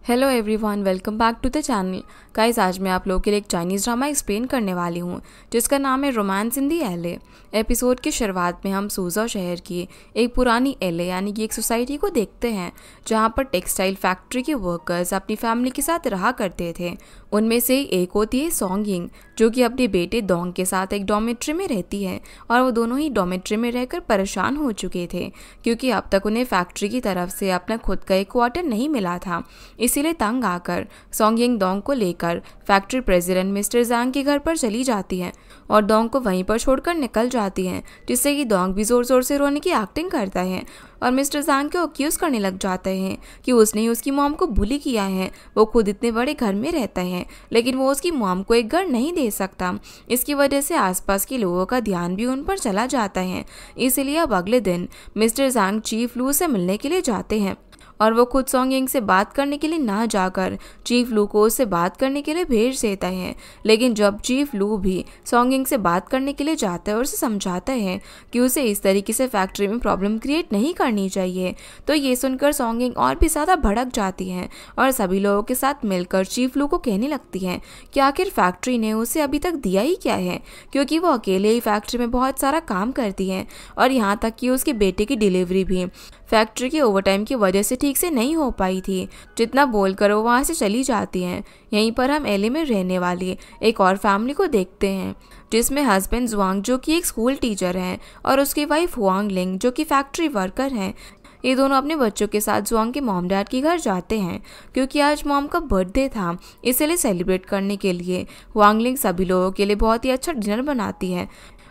Hello everyone, welcome back to the channel. Guys, आज मैं आप लोगों के लिए एक चाइनीज़ ड्रामा एक्सप्लेन करने वाली हूँ जिसका नाम है romance in the LA. Episode की शुरुआत में हम सूजा शहर की एक पुरानी एलए यानी कि एक सोसाइटी को देखते हैं जहाँ पर टेक्सटाइल फैक्ट्री के वर्कर्स अपनी फैमिली के साथ रहा करते थे। उनमें से एक होती है सॉन्ग यिंग, जो कि अपने बेटे डोंग के साथ एक डॉर्मेट्री में रहती है और वो दोनों ही डॉर्मेट्री में रहकर परेशान हो चुके थे क्योंकि अब तक उन्हें फैक्ट्री की तरफ से अपना खुद का एक क्वार्टर नहीं मिला था। इसीलिए तंग आकर सॉन्ग यिंग डोंग को लेकर फैक्ट्री प्रेसिडेंट मिस्टर ज़ांग के घर पर चली जाती है और डोंग को वहीं पर छोड़कर निकल जाती है, जिससे कि डोंग भी ज़ोर ज़ोर से रोने की एक्टिंग करता है और मिस्टर ज़ांग को अक्यूज़ करने लग जाते हैं कि उसने ही उसकी मॉम को बुली किया है। वो खुद इतने बड़े घर में रहता है लेकिन वो उसकी मॉम को एक घर नहीं दे सकता। इसकी वजह से आसपास के लोगों का ध्यान भी उन पर चला जाता है। इसीलिए अब अगले दिन मिस्टर ज़ांग चीफ लू से मिलने के लिए जाते हैं और वो खुद सॉन्ग यिंग से बात करने के लिए ना जाकर चीफ लू को उससे बात करने के लिए भेज देता है। लेकिन जब चीफ लू भी सॉन्ग यिंग से बात करने के लिए जाता है और उसे समझाता है कि उसे इस तरीके से फैक्ट्री में प्रॉब्लम क्रिएट नहीं करनी चाहिए, तो ये सुनकर सॉन्ग यिंग और भी ज़्यादा भड़क जाती है और सभी लोगों के साथ मिलकर चीफ लू को कहने लगती है कि आखिर फैक्ट्री ने उसे अभी तक दिया ही क्या है, क्योंकि वो अकेले ही फैक्ट्री में बहुत सारा काम करती है और यहाँ तक कि उसके बेटे की डिलीवरी भी फैक्ट्री के ओवरटाइम की वजह से ठीक से नहीं हो पाई थी। जितना बोलकर वो वहाँ से चली जाती हैं। यहीं पर हम एले में रहने वाली एक और फैमिली को देखते हैं जिसमें हस्बैंड जुआंग, जो कि एक स्कूल टीचर हैं, और उसकी वाइफ हुआंग लिंग, जो कि फैक्ट्री वर्कर हैं। ये दोनों अपने बच्चों के साथ जुआंग के मॉम डैड के घर जाते हैं क्योंकि आज मॉम का बर्थडे था। इसलिए सेलिब्रेट करने के लिए हुआंग लिंग सभी लोगों के लिए बहुत ही अच्छा डिनर बनाती है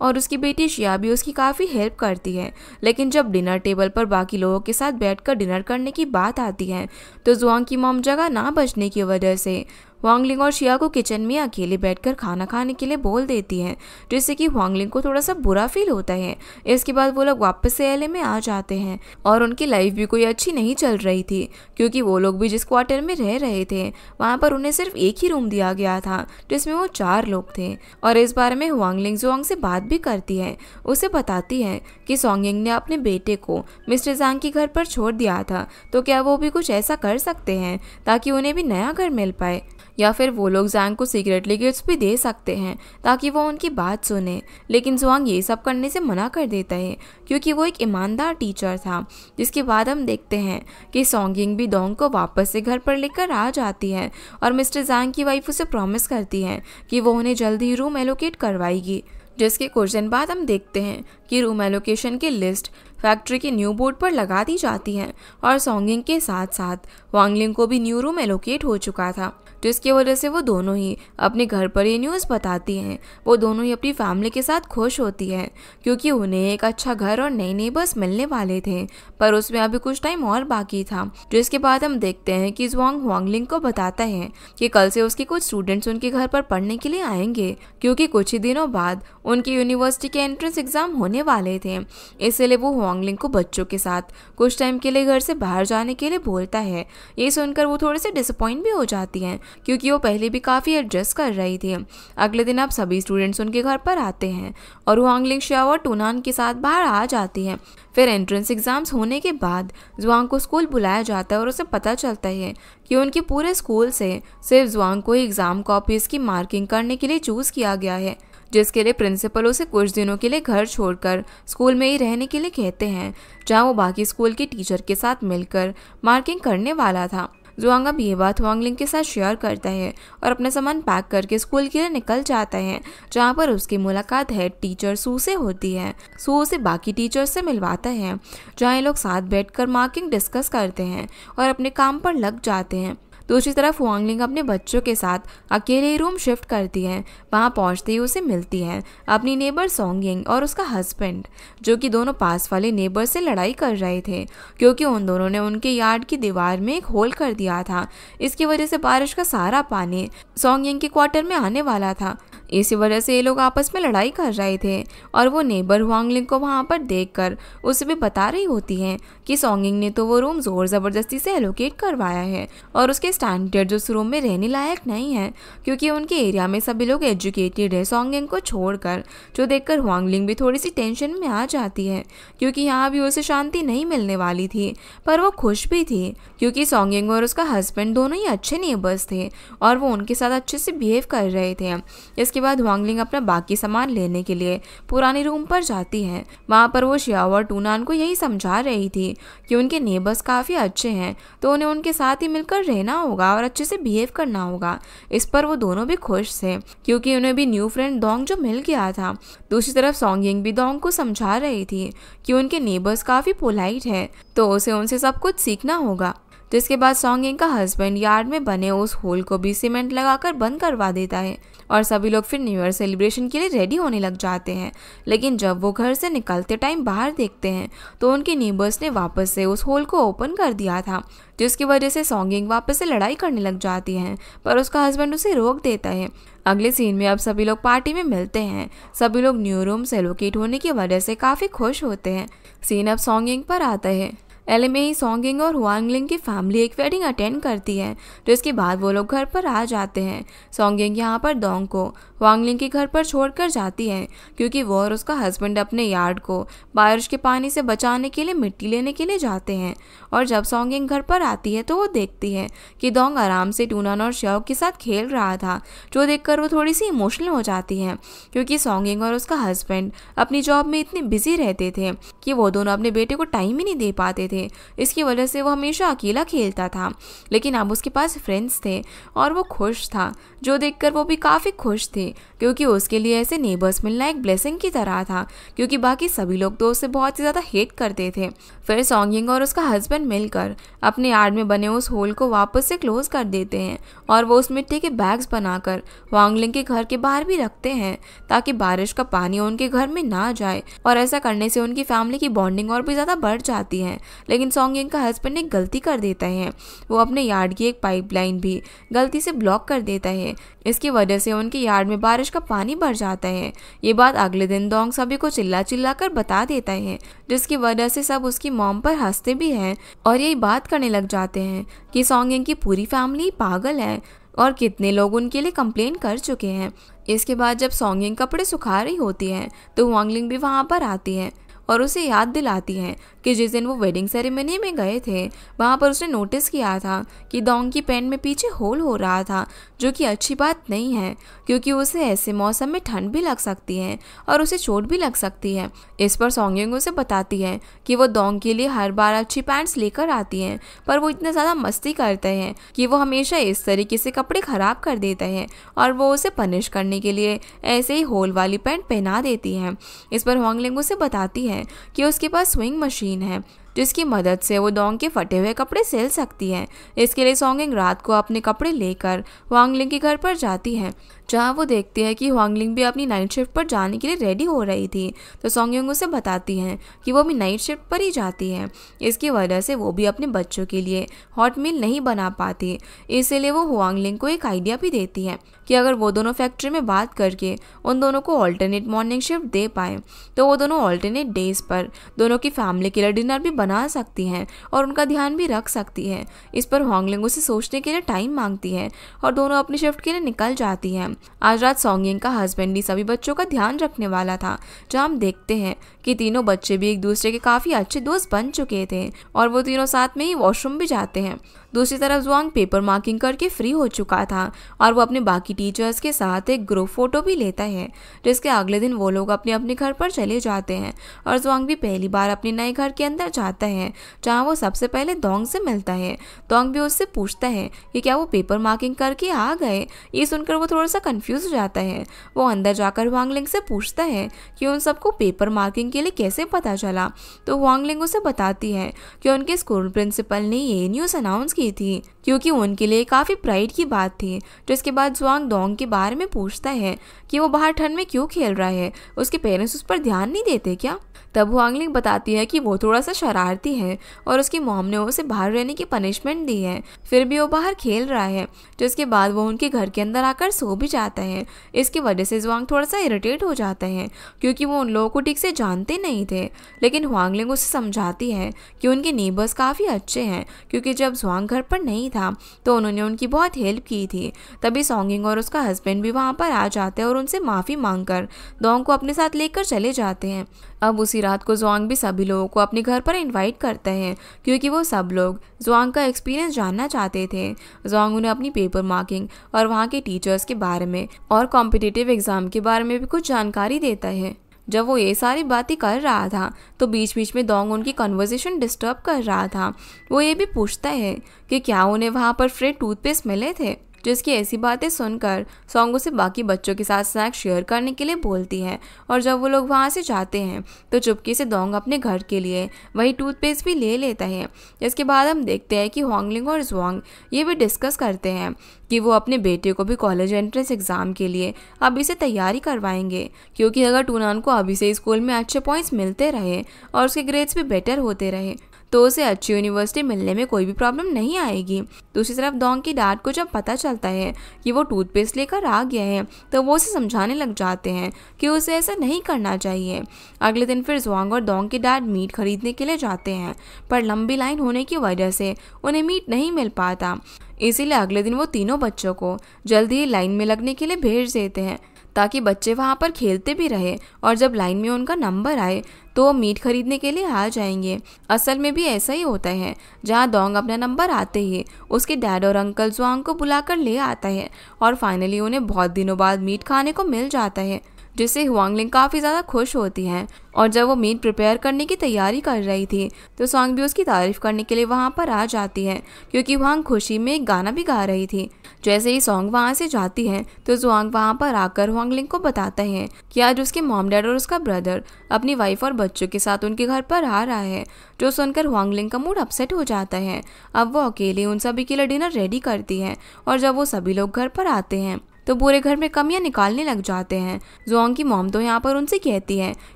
और उसकी बेटी शिया भी उसकी काफ़ी हेल्प करती है। लेकिन जब डिनर टेबल पर बाकी लोगों के साथ बैठकर डिनर करने की बात आती है तो जुआंग की मॉम जगह ना बचने की वजह से हुआंग और शिया को किचन में अकेले बैठकर खाना खाने के लिए बोल देती है, जिससे कि हुआंग को थोड़ा सा बुरा फील होता है। इसके बाद वो लोग वापस से एले में आ जाते हैं और उनकी लाइफ भी कोई अच्छी नहीं चल रही थी क्योंकि वो लोग भी जिस क्वार्टर में रह रहे थे वहाँ पर उन्हें सिर्फ एक ही रूम दिया गया था जिसमें वो 4 लोग थे। और इस बारे में हुआंग जुआंग से बात भी करती है। उसे बताती है कि सॉन्ग यिंग ने अपने बेटे को मिस्टर ज़ांग के घर पर छोड़ दिया था, तो क्या वो भी कुछ ऐसा कर सकते हैं ताकि उन्हें भी नया घर मिल पाए, या फिर वो लोग ज़ांग को सीक्रेटली गिफ्ट्स भी दे सकते हैं ताकि वो उनकी बात सुने। लेकिन जुआंग ये सब करने से मना कर देता है क्योंकि वो एक ईमानदार टीचर था। जिसके बाद हम देखते हैं कि सॉन्ग यिंग भी डोंग को वापस से घर पर लेकर आ जाती है और मिस्टर ज़ांग की वाइफ उसे प्रॉमिस करती है कि वो उन्हें जल्दी ही रूम एलोकेट करवाएगी। जिसके कुछ दिन बाद हम देखते हैं कि रूम एलोकेशन की लिस्ट फैक्ट्री के न्यू बोर्ड पर लगा दी जाती है और सॉन्ग यिंग के साथ साथ हुआंग लिंग को भी न्यू रूम एलोकेट हो चुका था, जिसकी वजह से वो दोनों ही अपने घर पर ये न्यूज़ बताती हैं। वो दोनों ही अपनी फैमिली के साथ खुश होती है क्योंकि उन्हें एक अच्छा घर और नए नेबर्स मिलने वाले थे, पर उसमें अभी कुछ टाइम और बाकी था। जिसके बाद हम देखते हैं कि जुआंग हुआंग लिंग को बताता है कि कल से उसके कुछ स्टूडेंट्स उनके घर पर पढ़ने के लिए आएंगे क्योंकि कुछ ही दिनों बाद उनकी यूनिवर्सिटी के एंट्रेंस एग्जाम होने वाले थे। इसलिए वो हुआंग लिंग को बच्चों के साथ कुछ टाइम के लिए घर से बाहर जाने के लिए बोलता है। ये सुनकर वो थोड़े से डिसअपॉइंट भी हो जाती हैं क्योंकि वो पहले भी काफ़ी एडजस्ट कर रही थी। अगले दिन अब सभी स्टूडेंट्स उनके घर पर आते हैं और हुआंग लिंग, शिया और टूनान के साथ बाहर आ जाती हैं। फिर एंट्रेंस एग्जाम्स होने के बाद जुआंग को स्कूल बुलाया जाता है और उसे पता चलता है कि उनके पूरे स्कूल से सिर्फ जुआंग को एग्ज़ाम कॉपीज़ की मार्किंग करने के लिए चूज़ किया गया है, जिसके लिए प्रिंसिपल उसे कुछ दिनों के लिए घर छोड़कर स्कूल में ही रहने के लिए कहते हैं, जहां वो बाकी स्कूल के टीचर के साथ मिलकर मार्किंग करने वाला था। जुआंग अब ये बात हुआंग लिंग के साथ शेयर करता है और अपना सामान पैक करके स्कूल के लिए निकल जाता है, जहाँ पर उसकी मुलाकात हेड टीचर सू से होती है। सू उसे बाकी टीचर्स से मिलवाता है, जहाँ ये लोग साथ बैठकर मार्किंग डिस्कस करते हैं और अपने काम पर लग जाते हैं। दूसरी तरफ हुआंग लिंग अपने बच्चों के साथ अकेले ही रूम शिफ्ट करती है। वहाँ पहुँचते ही उसे मिलती है अपनी नेबर सॉन्ग यिंग और उसका हस्बैंड, जो कि दोनों पास वाले नेबर से लड़ाई कर रहे थे क्योंकि उन दोनों ने उनके यार्ड की दीवार में एक होल कर दिया था। इसकी वजह से बारिश का सारा पानी सॉन्ग यिंग के क्वार्टर में आने वाला था, इसी वजह से ये लोग आपस में लड़ाई कर रहे थे और वो नेबर हुआंगलिंग को वहाँ पर देखकर उसे भी बता रही होती हैं कि सॉन्गिंग ने तो वो रूम जोर ज़बरदस्ती से एलोकेट करवाया है और उसके स्टैंडर्ड उस रूम में रहने लायक नहीं है, क्योंकि उनके एरिया में सभी लोग एजुकेटेड है सॉन्गिंग को छोड़कर। जो देखकर हुआंगलिंग भी थोड़ी सी टेंशन में आ जाती है, क्योंकि यहाँ भी उसे शांति नहीं मिलने वाली थी। पर वो खुश भी थी क्योंकि सॉन्गिंग और उसका हस्बैंड दोनों ही अच्छे नेबर्स थे और वो उनके साथ अच्छे से बिहेव कर रहे थे। इसके बाद हुआंगलिंग अपना बाकी सामान लेने के लिए पुराने रूम पर जाती है। वहाँ पर वो शियाओ और टूनान को यही समझा रही थी कि उनके नेबर्स काफ़ी अच्छे हैं, तो उन्हें उनके साथ ही मिलकर रहना होगा और अच्छे से बिहेव करना होगा। इस पर वो दोनों भी खुश थे क्योंकि उन्हें भी न्यू फ्रेंड दोंग जो मिल गया था। दूसरी तरफ सॉन्गिंग भी दोंग को समझा रही थी कि उनके नेबर्स काफ़ी पोलाइट है, तो उसे उनसे सब कुछ सीखना होगा। जिसके बाद सॉन्गिंग का हस्बैंड यार्ड में बने उस होल को भी सीमेंट लगाकर बंद करवा देता है और सभी लोग फिर न्यू ईयर सेलिब्रेशन के लिए रेडी होने लग जाते हैं। लेकिन जब वो घर से निकलते टाइम बाहर देखते हैं तो उनके नेबर्स ने वापस से उस होल को ओपन कर दिया था, जिसकी वजह से सॉन्गिंग वापस से लड़ाई करने लग जाती है, पर उसका हस्बैंड उसे रोक देता है। अगले सीन में अब सभी लोग पार्टी में मिलते हैं। सभी लोग न्यू रूम से एलोकेट होने की वजह से काफ़ी खुश होते हैं। सीन अब सॉन्गिंग पर आता है। एले में ही सॉन्गिंग और हुआंगलिंग की फैमिली एक वेडिंग अटेंड करती है, जिसके बाद वो लोग घर पर आ जाते हैं। सॉन्गिंग यहाँ पर दोंग को हुआंगलिंग के घर पर छोड़कर जाती है क्योंकि वो और उसका हस्बैंड अपने यार्ड को बारिश के पानी से बचाने के लिए मिट्टी लेने के लिए जाते हैं। और जब सॉन्गिंग घर पर आती है तो वो देखती है कि दोंग आराम से टूनान और श्याओ के साथ खेल रहा था, जो देखकर वो थोड़ी सी इमोशनल हो जाती है क्योंकि सॉन्गिंग और उसका हस्बैंड अपनी जॉब में इतने बिजी रहते थे कि वो दोनों अपने बेटे को टाइम ही नहीं दे पाते थे। इसकी वजह से वो हमेशा अकेला खेलता था, लेकिन अब उसके पास फ्रेंड्स थे और वो खुश था, जो देखकर वो भी काफ़ी खुश थे क्योंकि उसके लिए ऐसे नेबर्स मिलना एक ब्लेसिंग की तरह था, क्योंकि बाकी सभी लोग तो उसे बहुत ही ज़्यादा हेट करते थे। फिर सॉन्गिंग और उसका हस्बैंड मिलकर अपने यार्ड में बने उस होल को वापस से क्लोज कर देते हैं और वो उस मिट्टी के बैग्स बनाकर हुआंगलिंग के घर के बाहर भी रखते हैं ताकि बारिश का पानी उनके घर में ना जाए, और ऐसा करने से उनकी फैमिली की बॉन्डिंग और भी ज़्यादा बढ़ जाती है। लेकिन सॉन्गिंग का हस्बैंड एक गलती कर देता है, वो अपने यार्ड की एक पाइपलाइन भी गलती से ब्लॉक कर देता है। इसकी वजह से उनके यार्ड में बारिश का पानी भर जाता है। ये बात अगले दिन दोंग सभी को चिल्ला चिल्ला कर बता देता है, जिसकी वजह से सब उसकी मॉम पर हंसते भी हैं और यही बात करने लग जाते हैं कि सॉन्गिंग की पूरी फैमिली पागल है और कितने लोग उनके लिए कंप्लेन कर चुके हैं। इसके बाद जब सॉन्गिंग कपड़े सुखा रही होती है तो हुआंगलिंग भी वहाँ पर आती है और उसे याद दिलाती हैं कि जिस दिन वो वेडिंग सेरेमनी में गए थे वहाँ पर उसने नोटिस किया था कि दोंग की पैंट में पीछे होल हो रहा था, जो कि अच्छी बात नहीं है क्योंकि उसे ऐसे मौसम में ठंड भी लग सकती है और उसे चोट भी लग सकती है। इस पर सॉन्गिंग उसे बताती है कि वो दोंग के लिए हर बार अच्छी पैंट्स लेकर आती हैं, पर वो इतना ज़्यादा मस्ती करते हैं कि वो हमेशा इस तरीके से कपड़े ख़राब कर देता है और वो उसे पनिश करने के लिए ऐसे ही होल वाली पैंट पहना देती है। इस पर हुआंगलिंग उसे बताती है कि उसके पास स्विंग मशीन है जिसकी मदद से वो दोंग के फटे हुए कपड़े सिल सकती है। इसके लिए सॉन्गिंग रात को अपने कपड़े लेकर हुआंगलिंग के घर पर जाती है, जहाँ वो देखती है कि हुआंगलिंग भी अपनी नाइट शिफ्ट पर जाने के लिए रेडी हो रही थी। तो सॉन्गिंग उसे बताती है कि वो भी नाइट शिफ्ट पर ही जाती है, इसकी वजह से वो भी अपने बच्चों के लिए हॉट मील नहीं बना पाती। इसीलिए वो हुआंगलिंग को एक आइडिया भी देती है कि अगर वो दोनों फैक्ट्री में बात करके उन दोनों को ऑल्टरनेट मॉर्निंग शिफ्ट दे पाए तो वो दोनों ऑल्टरनेट डेज पर दोनों की फैमिली के लिए डिनर भी बना सकती हैं और उनका ध्यान भी रख सकती है। इस पर हुआंगलिंग उसे सोचने के लिए टाइम मांगती है और दोनों अपनी शिफ्ट के लिए निकल जाती हैं। आज रात सॉन्गिंग का हस्बैंड ही सभी बच्चों का ध्यान रखने वाला था, जहाँ हम देखते हैं कि तीनों बच्चे भी एक दूसरे के काफ़ी अच्छे दोस्त बन चुके थे और वो तीनों साथ में ही वॉशरूम भी जाते हैं। दूसरी तरफ जुआंग पेपर मार्किंग करके फ्री हो चुका था और वो अपने बाकी टीचर्स के साथ एक ग्रुप फोटो भी लेता है, जिसके अगले दिन वो लोग अपने अपने घर पर चले जाते हैं और जुआंग भी पहली बार अपने नए घर के अंदर जाता है, जहाँ वो सबसे पहले दोंग से मिलता है। दोंग भी उससे पूछता है कि क्या वो पेपर मार्किंग करके आ गए। ये सुनकर वो थोड़ा सा कंफ्यूज हो जाता है। वो अंदर जाकर हुआंगलिंग से पूछता है कि उन सबको पेपर मार्किंग के लिए कैसे पता चला। तो हुआंगलिंग उसे बताती है कि उनके स्कूल प्रिंसिपल ने ये न्यूज़ अनाउंस की थी, क्योंकि उनके लिए काफ़ी प्राइड की बात थी। जिसके बाद जुआंग डोंग के बारे में पूछता है कि वो बाहर ठंड में क्यों खेल रहा है, उसके पेरेंट्स उस पर ध्यान नहीं देते क्या। तब हुआंगलिंग बताती है कि वो थोड़ा सा शरारती है और उसकी मॉम ने उसे बाहर रहने की पनिशमेंट दी है, फिर भी वो बाहर खेल रहा है। जिसके बाद वो उनके घर के अंदर आकर सो भी जाता है। इसकी वजह से जुआंग थोड़ा सा इरिटेट हो जाता है, क्योंकि वो उन लोगों को ठीक से जानते नहीं थे। लेकिन हुआंगलिंग उसे समझाती है कि उनके नेबर्स काफ़ी अच्छे हैं, क्योंकि जब जुआंग घर पर नहीं था तो उन्होंने उनकी बहुत हेल्प की थी। तभी सोंगिंग और उसका हस्बैंड भी वहाँ पर आ जाते हैं और उनसे माफ़ी मांगकर डोंग को अपने साथ लेकर चले जाते हैं। अब उसी रात को जुआंग भी सभी लोगों को अपने घर पर इनवाइट करते हैं, क्योंकि वो सब लोग जुआंग का एक्सपीरियंस जानना चाहते थे। जुआंग उन्हें अपनी पेपर मार्किंग और वहाँ के टीचर्स के बारे में और कॉम्पिटिटिव एग्जाम के बारे में भी कुछ जानकारी देता है। जब वो ये सारी बातें कर रहा था तो बीच बीच में डोंग उनकी कन्वर्सेशन डिस्टर्ब कर रहा था। वो ये भी पूछता है कि क्या उन्हें वहाँ पर फ्री टूथपेस्ट मिले थे। जिसकी ऐसी बातें सुनकर सोंग उसे बाकी बच्चों के साथ स्नैक्स शेयर करने के लिए बोलती है। और जब वो लोग वहाँ से जाते हैं तो चुपके से डोंग अपने घर के लिए वही टूथपेस्ट भी ले लेता है। इसके बाद हम देखते हैं कि हुआंगलिंग और जुआंग ये भी डिस्कस करते हैं कि वो अपने बेटे को भी कॉलेज एंट्रेंस एग्ज़ाम के लिए अभी से तैयारी करवाएंगे, क्योंकि अगर टूनान को अभी से स्कूल में अच्छे पॉइंट्स मिलते रहे और उसके ग्रेड्स भी बेटर होते रहे तो उसे अच्छी यूनिवर्सिटी मिलने में कोई भी प्रॉब्लम नहीं आएगी। दूसरी तरफ डोंग की डैड को जब पता चलता है कि वो टूथपेस्ट लेकर आ गया है तो वो उसे समझाने लग जाते हैं कि उसे ऐसा नहीं करना चाहिए। अगले दिन फिर जुआंग और डोंग के डैड मीट खरीदने के लिए जाते हैं, पर लंबी लाइन होने की वजह से उन्हें मीट नहीं मिल पाता। इसीलिए अगले दिन वो तीनों बच्चों को जल्दी ही लाइन में लगने के लिए भेज देते हैं, ताकि बच्चे वहाँ पर खेलते भी रहे और जब लाइन में उनका नंबर आए तो वो मीट खरीदने के लिए आ जाएंगे। असल में भी ऐसा ही होता है, जहाँ डोंग अपना नंबर आते ही उसके डैड और अंकल जुआंग को बुलाकर ले आता है और फाइनली उन्हें बहुत दिनों बाद मीट खाने को मिल जाता है, जिससे हुआंगलिंग काफ़ी ज़्यादा खुश होती हैं। और जब वो मीट प्रिपेयर करने की तैयारी कर रही थी तो सोंग भी उसकी तारीफ़ करने के लिए वहाँ पर आ जाती है, क्योंकि हुआंग खुशी में एक गाना भी गा रही थी। जैसे ही सोंग वहाँ से जाती है तो जुआंग वहाँ पर आकर हुआंगलिंग को बताता है कि आज उसके मॉम डैड और उसका ब्रदर अपनी वाइफ और बच्चों के साथ उनके घर पर आ रहा है, जो सुनकर हुआंगलिंग का मूड अपसेट हो जाता है। अब वो अकेले उन सभी के लिए डिनर रेडी करती है और जब वो सभी लोग घर पर आते हैं तो पूरे घर में कमियां निकालने लग जाते हैं। जुआंग की मॉम तो यहाँ पर उनसे कहती है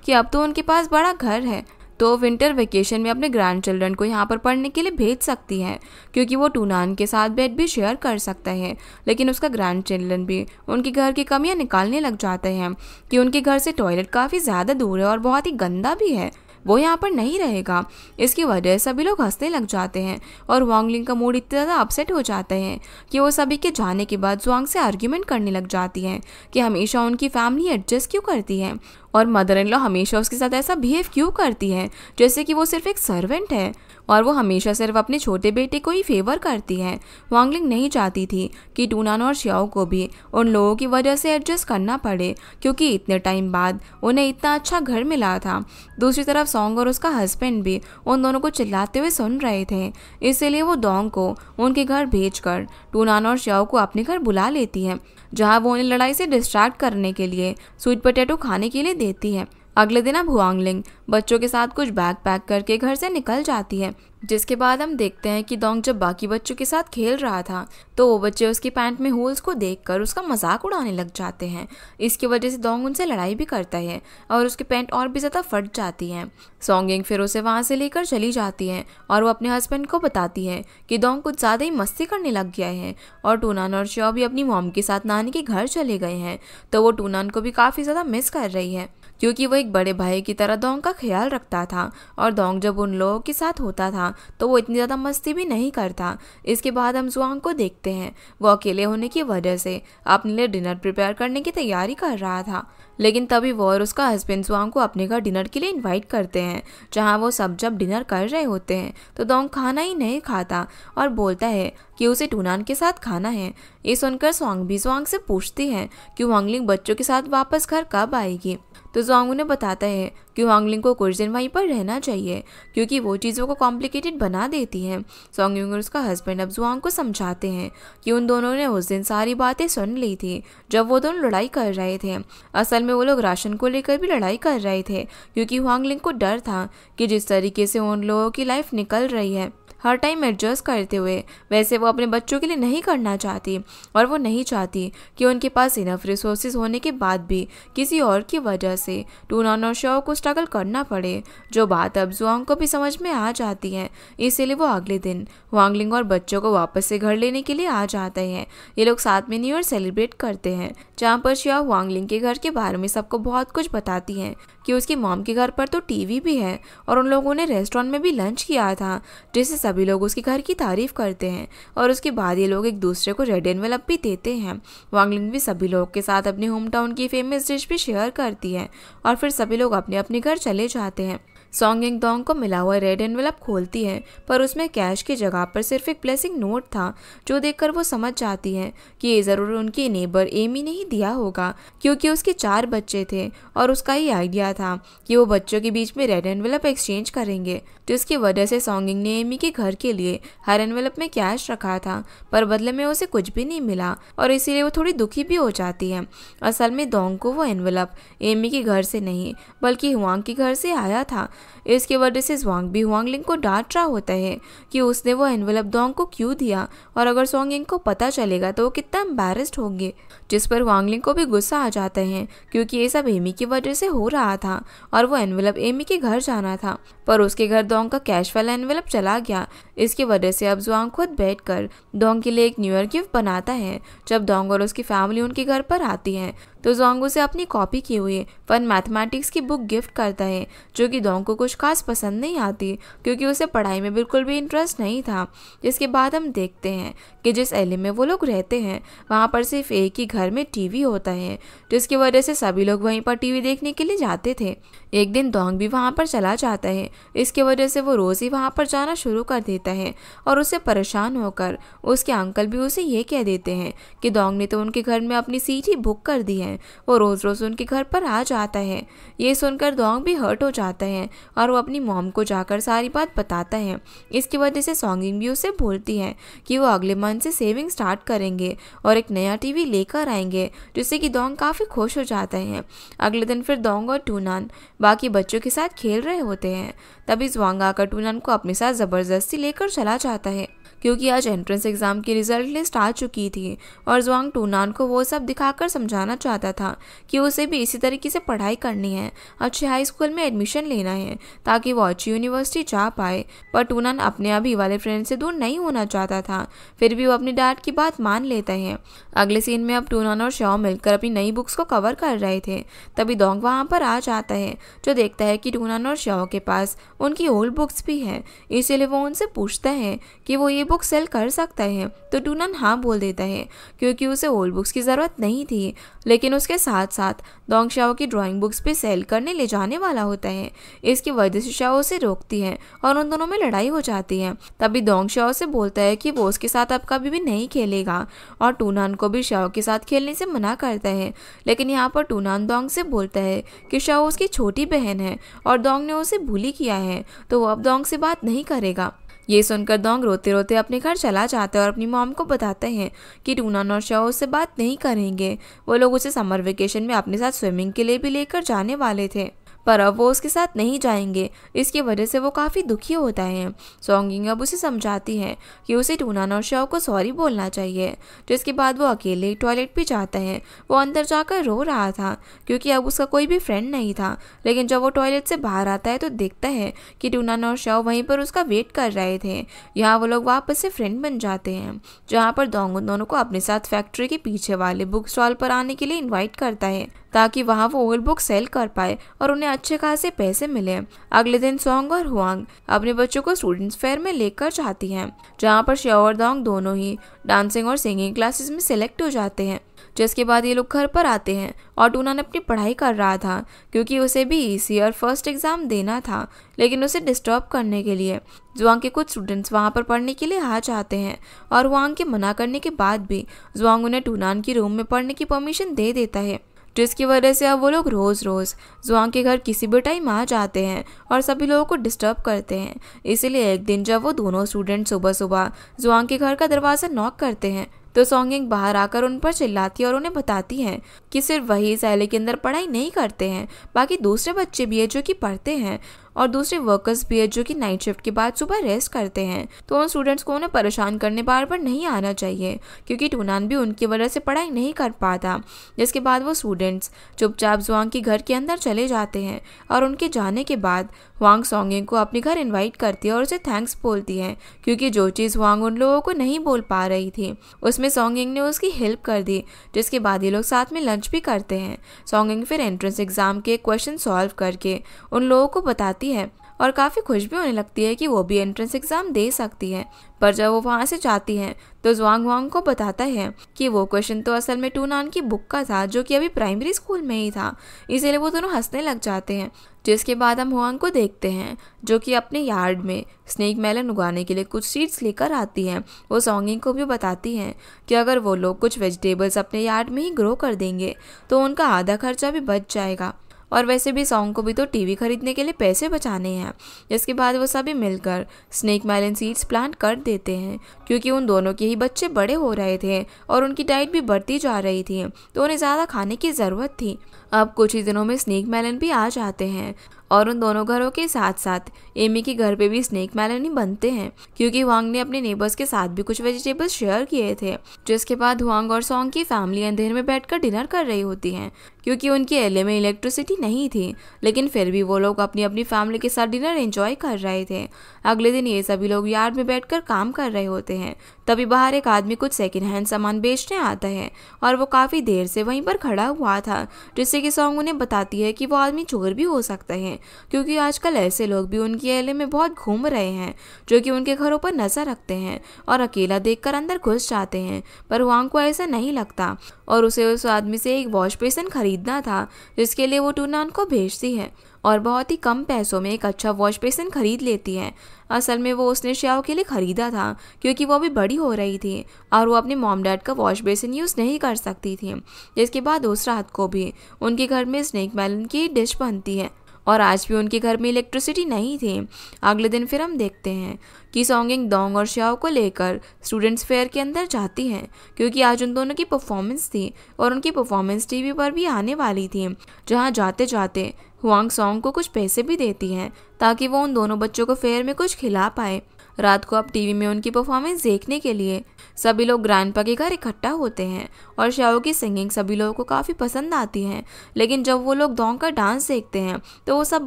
कि अब तो उनके पास बड़ा घर है तो विंटर वेकेशन में अपने ग्रैंड चिल्ड्रन को यहाँ पर पढ़ने के लिए भेज सकती है, क्योंकि वो टूनान के साथ बेड भी शेयर कर सकता है। लेकिन उसका ग्रैंड चिल्ड्रन भी उनके घर की कमियां निकालने लग जाते हैं कि उनके घर से टॉयलेट काफ़ी ज़्यादा दूर है और बहुत ही गंदा भी है, वो यहाँ पर नहीं रहेगा। इसकी वजह सभी लोग हंसने लग जाते हैं और हुआंगलिंग का मूड इतना ज़्यादा अपसेट हो जाता है कि वो सभी के जाने के बाद जुआंग से आर्ग्यूमेंट करने लग जाती है कि हमेशा उनकी फैमिली एडजस्ट क्यों करती है और मदर इन लॉ हमेशा उसके साथ ऐसा बिहेव क्यों करती है जैसे कि वो सिर्फ एक सर्वेंट है और वो हमेशा सिर्फ अपने छोटे बेटे को ही फेवर करती है। हुआंगलिंग नहीं चाहती थी कि टूनान और श्याओ को भी उन लोगों की वजह से एडजस्ट करना पड़े, क्योंकि इतने टाइम बाद उन्हें इतना अच्छा घर मिला था। दूसरी तरफ सोंग और उसका हस्बैंड भी उन दोनों को चिल्लाते हुए सुन रहे थे, इसीलिए वो डोंग को उनके घर भेजकर टूनान और श्याओ को अपने घर बुला लेती है, जहाँ वो उन्हें लड़ाई से डिस्ट्रैक्ट करने के लिए स्वीट पोटैटो खाने के लिए देती है। अगले दिन अब हुआंगलिंग बच्चों के साथ कुछ बैग पैक करके घर से निकल जाती है, जिसके बाद हम देखते हैं कि डोंग जब बाकी बच्चों के साथ खेल रहा था तो वो बच्चे उसकी पैंट में होल्स को देखकर उसका मजाक उड़ाने लग जाते हैं। इसकी वजह से डोंग उनसे लड़ाई भी करता है और उसकी पैंट और भी ज़्यादा फट जाती है। सोंगिंग फिर उसे वहाँ से लेकर चली जाती है और वो अपने हस्बैंड को बताती है कि डोंग कुछ ज़्यादा ही मस्ती करने लग गया है और टूनान और श्याओ भी अपनी मॉम के साथ नानी के घर चले गए हैं, तो वो टूनान को भी काफ़ी ज़्यादा मिस कर रही है, क्योंकि वो एक बड़े भाई की तरह डोंग का ख्याल रखता था और डोंग जब उन लोगों के साथ होता था तो वो इतनी ज़्यादा मस्ती भी नहीं करता। इसके बाद हम जुआंग को देखते हैं, वो अकेले होने की वजह से अपने लिए डिनर प्रिपेयर करने की तैयारी कर रहा था, लेकिन तभी वो और उसका हस्बैंड जुआंग को अपने घर डिनर के लिए इनवाइट करते हैं, जहाँ वो सब जब डिनर कर रहे होते हैं तो डोंग खाना ही नहीं खाता और बोलता है कि उसे टूनान के साथ खाना है। ये सुनकर सोंग भी जुआंग से पूछती है कि हुआंगलिंग बच्चों के साथ वापस घर कब आएगी, तो जुआंग उन्हें बताता है कि हुआंगलिंग को कुछ दिन वहीं पर रहना चाहिए, क्योंकि वो चीज़ों को कॉम्प्लिकेटेड बना देती है। सोंग और उसका हस्बैंड अब जुआंग को समझाते हैं कि उन दोनों ने उस दिन सारी बातें सुन ली थी जब वो दोनों लड़ाई कर रहे थे। असल में वो लोग राशन को लेकर भी लड़ाई कर रहे थे, क्योंकि हुआंगलिंग को डर था कि जिस तरीके से उन लोगों की लाइफ निकल रही है हर टाइम एडजस्ट करते हुए। वैसे वो अपने बच्चों के लिए नहीं करना चाहती और वो नहीं चाहती कि उनके पास इनफ रिसोर्सेज होने के बाद भी किसी और की वजह से टूनान और शाओ को स्ट्रगल करना पड़े, जो बात अब जुआंग को भी समझ में आ जाती है। इसीलिए वो अगले दिन वांगलिंग और बच्चों को वापस से घर लेने के लिए आ जाते हैं। ये लोग साथ में न्यू ईयर सेलिब्रेट करते हैं, जहाँ पर शिया वांगलिंग के घर के बारे में सबको बहुत कुछ बताती हैं कि उसकी मॉम के घर पर तो टीवी भी है और उन लोगों ने रेस्टोरेंट में भी लंच किया था, जिससे सभी लोग उसके घर की तारीफ करते हैं। और उसके बाद ये लोग एक दूसरे को रेड एनवेलप भी देते हैं। वांगलिंग भी सभी लोग के साथ अपने होम टाउन की फेमस डिश भी शेयर करती है और फिर सभी लोग अपने अपने घर चले जाते हैं। सॉन्गिंग दोंग को मिला हुआ रेड एनवेलप खोलती है, पर उसमें कैश की जगह पर सिर्फ एक ब्लेसिंग नोट था, जो देखकर वो समझ जाती है कि ये ज़रूर उनकी नेबर एमी ने ही दिया होगा, क्योंकि उसके 4 बच्चे थे और उसका ही आइडिया था कि वो बच्चों के बीच में रेड एनवेलप एक्सचेंज करेंगे, जिसकी वजह से सॉन्गिंग ने एमी के घर के लिए हर एनवेलप में कैश रखा था, पर बदले में उसे कुछ भी नहीं मिला और इसीलिए वो थोड़ी दुखी भी हो जाती है। असल में दोंग को वो एनवेलप एमी के घर से नहीं बल्कि हुआंग के घर से आया था। इसकी वजह से जुआंग भी हुआंगलिंग को डांट रहा होता है कि उसने वो एनवेलप दोंग को क्यों दिया और अगर सॉन्गिंग को पता चलेगा तो वो कितना एम्बैरेस्ड होंगे, जिस पर हुआंगलिंग को भी गुस्सा आ जाता है क्योंकि ये सब एमी की वजह से हो रहा था और वो एनवेलप एमी के घर जाना था, पर उसके घर दोंग का कैश वाला एनवेलप चला गया। इसकी वजह से अब जुआंग खुद बैठकर दोंग के लिए एक न्यू ईयर गिफ्ट बनाता है। जब दोंग और उसकी फैमिली उनके घर पर आती है तो जोंग उसे अपनी कॉपी की हुई फन मैथमेटिक्स की बुक गिफ्ट करता है, जो कि दोंग को कुछ खास पसंद नहीं आती क्योंकि उसे पढ़ाई में बिल्कुल भी इंटरेस्ट नहीं था। जिसके बाद हम देखते हैं कि जिस एले में वो लोग रहते हैं वहाँ पर सिर्फ एक ही घर में टीवी होता है, जिसकी वजह से सभी लोग वहीं पर टीवी देखने के लिए जाते थे। एक दिन दोंग भी वहाँ पर चला जाता है। इसकी वजह से वो रोज़ ही वहाँ पर जाना शुरू कर देता है और उससे परेशान होकर उसके अंकल भी उसे ये कह देते हैं कि दोंग ने तो उनके घर में अपनी सीट ही बुक कर दी है, वो रोज़ रोज़ उनके घर पर आ जाता है। ये सुनकर दोंग भी हर्ट हो जाता है और वो अपनी मॉम को जाकर सारी बात बताता है। इसकी वजह से सॉन्गिंग भी उसे बोलती है कि वो अगले मंथ से सेविंग स्टार्ट करेंगे और एक नया टीवी लेकर आएंगे, जिससे कि दोंग काफ़ी खुश हो जाता है। अगले दिन फिर दोंग और टूनान बाकी बच्चों के साथ खेल रहे होते हैं। तभी जुआंग आकर टूनान को अपने साथ ज़बरदस्ती लेकर चला जाता है, क्योंकि आज एंट्रेंस एग्ज़ाम की रिजल्ट लिस्ट आ चुकी थी और जुआंग टूनान को वो सब दिखाकर समझाना चाहता था कि उसे भी इसी तरीके से पढ़ाई करनी है, अच्छे हाई स्कूल में एडमिशन लेना है ताकि वो अच्छी यूनिवर्सिटी जा पाए। पर टूनान अपने अभी वाले फ्रेंड से दूर नहीं होना चाहता था, फिर भी वो अपनी डैड की बात मान लेता है। अगले सीन में अब टूनान और शाओ मिलकर अपनी नई बुक्स को कवर कर रहे थे। तभी दोंग वहाँ पर आ जाता है, जो देखता है कि टूनान और शाओ के पास उनकी ओल्ड बुक्स भी है। इसीलिए वो उनसे पूछता है कि वो ये बुक सेल कर सकता है, तो टूनान हाँ बोल देता है क्योंकि उसे ओल्ड बुक्स की ज़रूरत नहीं थी। लेकिन उसके साथ साथ दोंग शाओ की ड्राइंग बुक्स भी सेल करने ले जाने वाला होता है। इसकी वजह से शाओ उसे रोकती है और उन दोनों में लड़ाई हो जाती है। तभी दोंग शाओ से बोलता है कि वो उसके साथ अब कभी भी नहीं खेलेगा और टूनान को भी शाओ के साथ खेलने से मना करता है। लेकिन यहाँ पर टूनान दोंग से बोलता है कि शाओ उसकी छोटी बहन है और दोंग ने उसे बुली किया है, तो वो अब दोंग से बात नहीं करेगा। ये सुनकर दोंग रोते रोते अपने घर चला जाता है और अपनी मॉम को बताते हैं कि टूनान और शाओ उससे बात नहीं करेंगे। वो लोग उसे समर वेकेशन में अपने साथ स्विमिंग के लिए भी लेकर जाने वाले थे, पर अब वो उसके साथ नहीं जाएंगे। इसकी वजह से वो काफ़ी दुखी होता है। सॉन्गिंग अब उसे समझाती है कि उसे टूनान और शाओ को सॉरी बोलना चाहिए, जिसके बाद वो अकेले टॉयलेट भी जाता है। वो अंदर जाकर रो रहा था क्योंकि अब उसका कोई भी फ्रेंड नहीं था। लेकिन जब वो टॉयलेट से बाहर आता है तो देखता है कि टूनान और शाओ वहीं पर उसका वेट कर रहे थे। यहाँ वो लोग वापस से फ्रेंड बन जाते हैं, जहाँ पर दोंग उन दोनों को अपने साथ फैक्ट्री के पीछे वाले बुक स्टॉल पर आने के लिए इन्वाइट करता है ताकि वहाँ वो ओल्ड बुक सेल कर पाए और उन्हें अच्छे खासे पैसे मिले। अगले दिन सॉन्ग और हुआंग अपने बच्चों को स्टूडेंट्स फेयर में लेकर जाती हैं, जहाँ पर शाओ और दोंग दोनों ही डांसिंग और सिंगिंग क्लासेस में सिलेक्ट हो जाते हैं। जिसके बाद ये लोग घर पर आते हैं और टूनान अपनी पढ़ाई कर रहा था क्योंकि उसे भी इस ईयर फर्स्ट एग्ज़ाम देना था। लेकिन उसे डिस्टर्ब करने के लिए जुआंग के कुछ स्टूडेंट्स वहाँ पर पढ़ने के लिए आ जाते हैं और हुआंग के मना करने के बाद भी जुआंग उन्हें टूनान की रूम में पढ़ने की परमिशन दे देता है, जिसकी वजह से अब वो लोग रोज़ रोज़ जुआंग के घर किसी भी टाइम आ जाते हैं और सभी लोगों को डिस्टर्ब करते हैं। इसीलिए एक दिन जब वो दोनों स्टूडेंट सुबह सुबह जुआंग के घर का दरवाज़ा नॉक करते हैं तो सॉन्गिंग बाहर आकर उन पर चिल्लाती है और उन्हें बताती है कि सिर्फ वही इस एले के अंदर पढ़ाई नहीं करते हैं, बाकी दूसरे बच्चे भी है जो कि पढ़ते हैं और दूसरे वर्कर्स भी है जो कि नाइट शिफ्ट के बाद सुबह रेस्ट करते हैं। तो उन स्टूडेंट्स को उन्हें परेशान करने बार बार नहीं आना चाहिए, क्योंकि टूनान भी उनकी वजह से पढ़ाई नहीं कर पाता। जिसके बाद वो स्टूडेंट्स चुपचाप जुआंग के घर के अंदर चले जाते हैं और उनके जाने के बाद हुआंग सॉन्गिंग को अपने घर इनवाइट करती है और उसे थैंक्स बोलती है, क्योंकि जो चीज़ हुआंग उन लोगों को नहीं बोल पा रही थी उसमें सॉन्गिंग ने उसकी हेल्प कर दी। जिसके बाद ये लोग साथ में लंच भी करते हैं। सॉन्गिंग फिर एंट्रेंस एग्जाम के क्वेश्चन सॉल्व करके उन लोगों को बताती है और काफ़ी खुश भी होने लगती है कि वो भी एंट्रेंस एग्ज़ाम दे सकती है। पर जब वो वहाँ से जाती है तो जुआंग हुआंग को बताता है कि वो क्वेश्चन तो असल में टूनान की बुक का था, जो कि अभी प्राइमरी स्कूल में ही था। इसीलिए वो दोनों हंसने लग जाते हैं। जिसके बाद हम हुआंग को देखते हैं जो कि अपने यार्ड में स्नेक मेलन उगाने के लिए कुछ सीड्स लेकर आती हैं। वो सॉन्गिंग को भी बताती हैं कि अगर वो लोग कुछ वेजिटेबल्स अपने यार्ड में ही ग्रो कर देंगे तो उनका आधा खर्चा भी बच जाएगा, और वैसे भी सॉन्ग को भी तो टीवी खरीदने के लिए पैसे बचाने हैं। इसके बाद वो सभी मिलकर स्नेक मेलन सीड्स प्लांट कर देते हैं, क्योंकि उन दोनों के ही बच्चे बड़े हो रहे थे और उनकी डाइट भी बढ़ती जा रही थी, तो उन्हें ज़्यादा खाने की ज़रूरत थी। अब कुछ ही दिनों में स्नेक मेलन भी आ जाते हैं और उन दोनों घरों के साथ साथ एमी के घर पे भी स्नेक मेलन ही बनते हैं, क्योंकि हुआंग ने अपने नेबर्स के साथ भी कुछ वेजिटेबल्स शेयर किए थे। जिसके बाद हुआंग और सॉन्ग की फैमिली अंधेर में बैठकर डिनर कर रही होती हैं, क्योंकि उनके एलए में इलेक्ट्रिसिटी नहीं थी, लेकिन फिर भी वो लोग अपनी अपनी फैमिली के साथ डिनर एंजॉय कर रहे थे। अगले दिन ये सभी लोग यार्ड में बैठकर काम कर रहे होते हैं। तभी बाहर एक आदमी कुछ सेकंड हैंड सामान बेचने आता है और वो काफ़ी देर से वहीं पर खड़ा हुआ था, जिससे कि सॉन्ग उन्हें बताती है कि वो आदमी चोर भी हो सकता है, क्योंकि आजकल ऐसे लोग भी उनके एले में बहुत घूम रहे हैं जो कि उनके घरों पर नजर रखते हैं और अकेला देखकर अंदर घुस जाते हैं। पर हुआंग को ऐसा नहीं लगता और उसे उस आदमी से एक वॉश बेसिन खरीदना था, जिसके लिए वो टूनान को भेजती है और बहुत ही कम पैसों में एक अच्छा वॉश बेसिन खरीद लेती है। असल में वो उसने श्याओ के लिए खरीदा था, क्योंकि वो भी बड़ी हो रही थी और वो अपने मॉम डैड का वॉश बेसिन यूज़ नहीं कर सकती थी। जिसके बाद उस रात को भी उनके घर में स्नेक मेलन की डिश बनती है और आज भी उनके घर में इलेक्ट्रिसिटी नहीं थी। अगले दिन फिर हम देखते हैं कि सॉन्गिंग दोंग और श्याओ को लेकर स्टूडेंट्स फेयर के अंदर जाती हैं, क्योंकि आज उन दोनों की परफॉर्मेंस थी और उनकी परफॉर्मेंस टीवी पर भी आने वाली थी, जहां जाते जाते हुआंग सॉन्ग को कुछ पैसे भी देती हैं ताकि वो उन दोनों बच्चों को फेयर में कुछ खिला पाए। रात को अब टीवी में उनकी परफॉर्मेंस देखने के लिए सभी लोग ग्रैंडपा के घर इकट्ठा होते हैं और श्याओ की सिंगिंग सभी लोगों को काफ़ी पसंद आती है। लेकिन जब वो लोग दोंग का डांस देखते हैं तो वो सब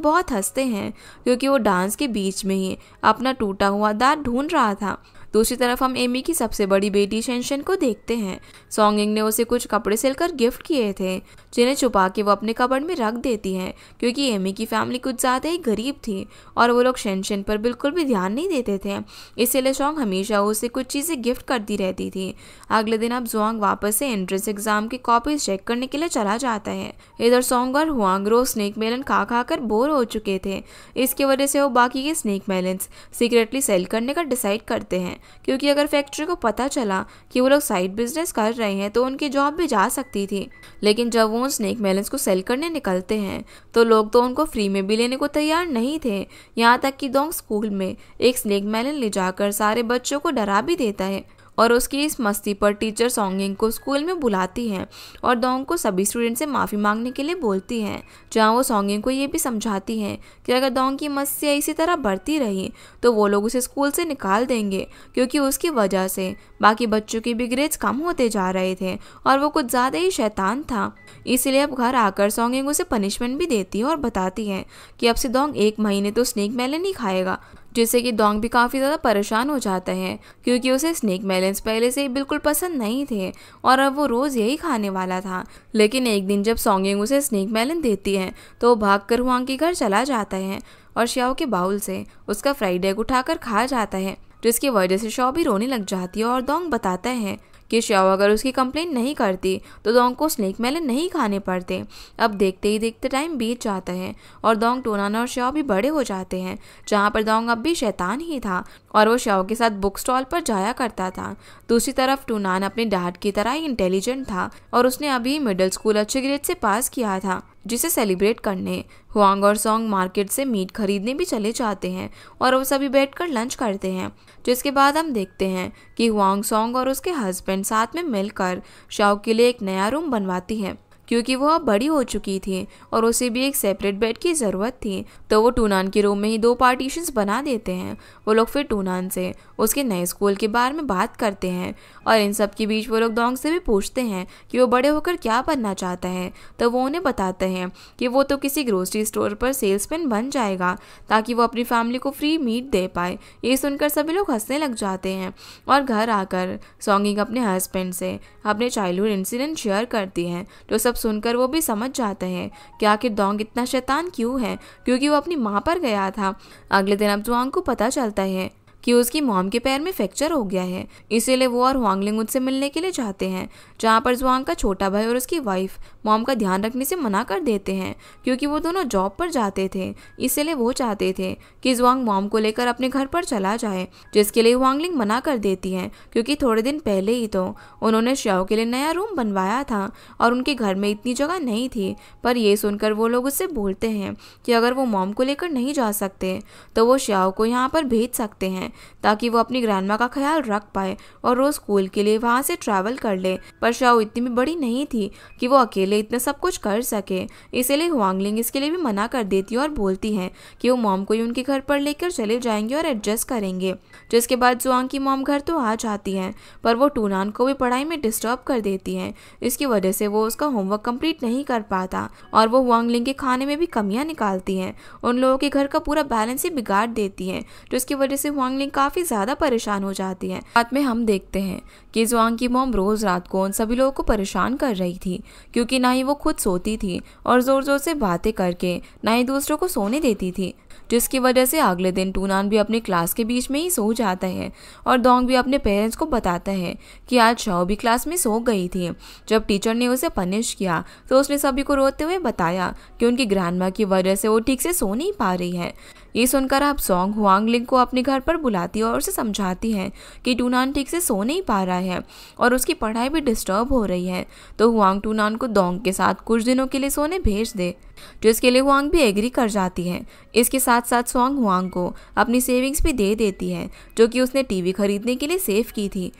बहुत हंसते हैं, क्योंकि वो डांस के बीच में ही अपना टूटा हुआ दांत ढूंढ रहा था। दूसरी तरफ हम एमी की सबसे बड़ी बेटी शेनशन को देखते हैं। सॉन्गिंग ने उसे कुछ कपड़े सिलकर गिफ्ट किए थे, जिन्हें छुपा के वो अपने कबर्ड में रख देती है, क्योंकि एमी की फैमिली कुछ ज़्यादा ही गरीब थी और वो लोग शेनशन पर बिल्कुल भी ध्यान नहीं देते थे। इसीलिए सॉन्ग हमेशा उसे कुछ चीज़ें गिफ्ट करती रहती थी। अगले दिन अब जुआंग वापस से एंट्रेंस एग्जाम की कॉपीज चेक करने के लिए चला जाता है। इधर सॉन्ग और हुआंग रोज स्नेक मेलन खा खा कर बोर हो चुके थे। इसकी वजह से वो बाकी के स्नेक मेलन्स सीक्रेटली सेल करने का डिसाइड करते हैं, क्योंकि अगर फैक्ट्री को पता चला कि वो लोग साइड बिजनेस कर रहे हैं तो उनकी जॉब भी जा सकती थी। लेकिन जब वो स्नेक मेलन्स को सेल करने निकलते हैं तो लोग तो उनको फ्री में भी लेने को तैयार नहीं थे। यहाँ तक कि दोंग स्कूल में एक स्नेक मेलन ले जाकर सारे बच्चों को डरा भी देता है और उसकी इस मस्ती पर टीचर सॉन्गिंग को स्कूल में बुलाती हैं और दोंग को सभी स्टूडेंट से माफ़ी मांगने के लिए बोलती हैं, जहां वो सॉन्गिंग को ये भी समझाती हैं कि अगर दोंग की मस्ती इसी तरह बढ़ती रही तो वो लोग उसे स्कूल से निकाल देंगे, क्योंकि उसकी वजह से बाकी बच्चों के भी ग्रेड्स कम होते जा रहे थे और वो कुछ ज़्यादा ही शैतान था। इसीलिए अब घर आकर सॉन्गिंग उसे पनिशमेंट भी देती है और बताती है कि अब से दोंग 1 महीने तो स्नेक मेलन ही खाएगा, जिससे कि दोंग भी काफ़ी ज़्यादा परेशान हो जाता है, क्योंकि उसे स्नेक मेलन्स पहले से ही बिल्कुल पसंद नहीं थे और अब वो रोज़ यही खाने वाला था। लेकिन एक दिन जब सॉन्गिंग उसे स्नेक मेलन देती है तो वो भागकर हुआंग के घर चला जाता है और श्याओ के बाउल से उसका फ्राइड एग उठाकर खा जाता है, जिसकी वजह से श्याओ भी रोने लग जाती है और दोंग बताता है कि श्याओ अगर उसकी कंप्लेंट नहीं करती तो दोंग को स्नेक मेलन नहीं खाने पड़ते। अब देखते ही देखते टाइम बीत जाता है और दोंग, टूनान और श्याओ भी बड़े हो जाते हैं, जहाँ पर दोंग अब भी शैतान ही था और वो श्याओ के साथ बुक स्टॉल पर जाया करता था। दूसरी तरफ टूनान अपने डैड की तरह ही इंटेलिजेंट था और उसने अभी मिडिल स्कूल अच्छे ग्रेड से पास किया था, जिसे सेलिब्रेट करने हुआंग और सॉन्ग मार्केट से मीट खरीदने भी चले जाते हैं और वो सभी बैठकर लंच करते हैं। जिसके बाद हम देखते हैं कि हुआंग सॉन्ग और उसके हस्बैंड साथ में मिलकर श्याओ के लिए एक नया रूम बनवाती है, क्योंकि वो अब बड़ी हो चुकी थी और उसे भी एक सेपरेट बेड की ज़रूरत थी। तो वो टूनान के रूम में ही 2 पार्टीशंस बना देते हैं। वो लोग फिर टूनान से उसके नए स्कूल के बारे में बात करते हैं और इन सब के बीच वो लोग डोंग से भी पूछते हैं कि वो बड़े होकर क्या बनना चाहता है। तो वो उन्हें बताते हैं कि वो तो किसी ग्रोसरी स्टोर पर सेल्समैन बन जाएगा ताकि वो अपनी फैमिली को फ्री मीट दे पाए। ये सुनकर सभी लोग हंसने लग जाते हैं और घर आकर सॉन्गिंग अपने हस्बैंड से अपने चाइल्डहुड इंसिडेंट शेयर करती है। तो सब सुनकर वो भी समझ जाते हैं कि आखिर डोंग इतना शैतान क्यों है, क्योंकि वो अपनी माँ पर गया था। अगले दिन अब जुआंग को पता चलता है कि उसकी मॉम के पैर में फ्रैक्चर हो गया है, इसीलिए वो और हुआंगलिंग उससे मिलने के लिए जाते हैं, जहाँ पर जुआंग का छोटा भाई और उसकी वाइफ मॉम का ध्यान रखने से मना कर देते हैं क्योंकि वो दोनों जॉब पर जाते थे। इसलिए वो चाहते थे कि जुआंग मॉम को लेकर अपने घर पर चला जाए, जिसके लिए हुआंगलिंग मना कर देती है क्योंकि थोड़े दिन पहले ही तो उन्होंने श्याओ के लिए नया रूम बनवाया था और उनके घर में इतनी जगह नहीं थी। पर ये सुनकर वो लोग उससे बोलते हैं कि अगर वो मॉम को लेकर नहीं जा सकते तो वो श्याओ को यहाँ पर भेज सकते हैं ताकि वो अपनी ग्रैंडमा का ख्याल रख पाए और रोज स्कूल के लिए वहाँ से ट्रैवल कर ले। पर श्याओ इतनी भी बड़ी नहीं थी कि वो अकेले इतना सब कुछ कर सके, इसीलिए हुआंगलिंग इसके लिए भी मना कर देती है और बोलती है कि वो मॉम को ही उनके घर पर लेकर चले जाएंगे और एडजस्ट करेंगे। जिसके बाद जुआंग की मॉम घर तो आ जाती है पर वो टूनान को भी पढ़ाई में डिस्टर्ब कर देती है। इसकी वजह से वो उसका होमवर्क कंप्लीट नहीं कर पाता और वो हुआंगलिंग के खाने में भी कमियां निकालती है, उन लोगों के घर का पूरा बैलेंस ही बिगाड़ देती है। जिसकी वजह से हुआंगलिंग काफी ज्यादा परेशान हो जाती है। बाद में हम देखते हैं कि जुआंग की मॉम रोज रात को उन सभी लोगों को परेशान कर रही थी क्योंकि ना ही वो खुद सोती थी और जोर जोर से बातें करके ना ही दूसरों को सोने देती थी, जिसकी वजह से अगले दिन टूनान भी अपने क्लास के बीच में ही सो जाता है और डोंग भी अपने पेरेंट्स को बताता है कि आज शाओ भी क्लास में सो गई थी। जब टीचर ने उसे पनिश किया तो उसने सभी को रोते हुए बताया कि उनकी ग्रैंडमा की वजह से वो ठीक से सो नहीं पा रही है। ये सुनकर अब सॉन्ग हुआंगलिंग को अपने घर पर बुलाती है और उसे समझाती है कि टूनान ठीक से सो नहीं पा रहा है और उसकी पढ़ाई भी डिस्टर्ब हो रही है, तो हुआंग टूनान को डोंग के साथ कुछ दिनों के लिए सोने भेज दे, जिसके लिए हुआंग भी एग्री कर जाती है। इसके साथ साथ सॉन्ग हुआंग को अपनी सेविंग्स भी दे देती है जो कि उसने टीवी खरीदने के लिए सेव की थी।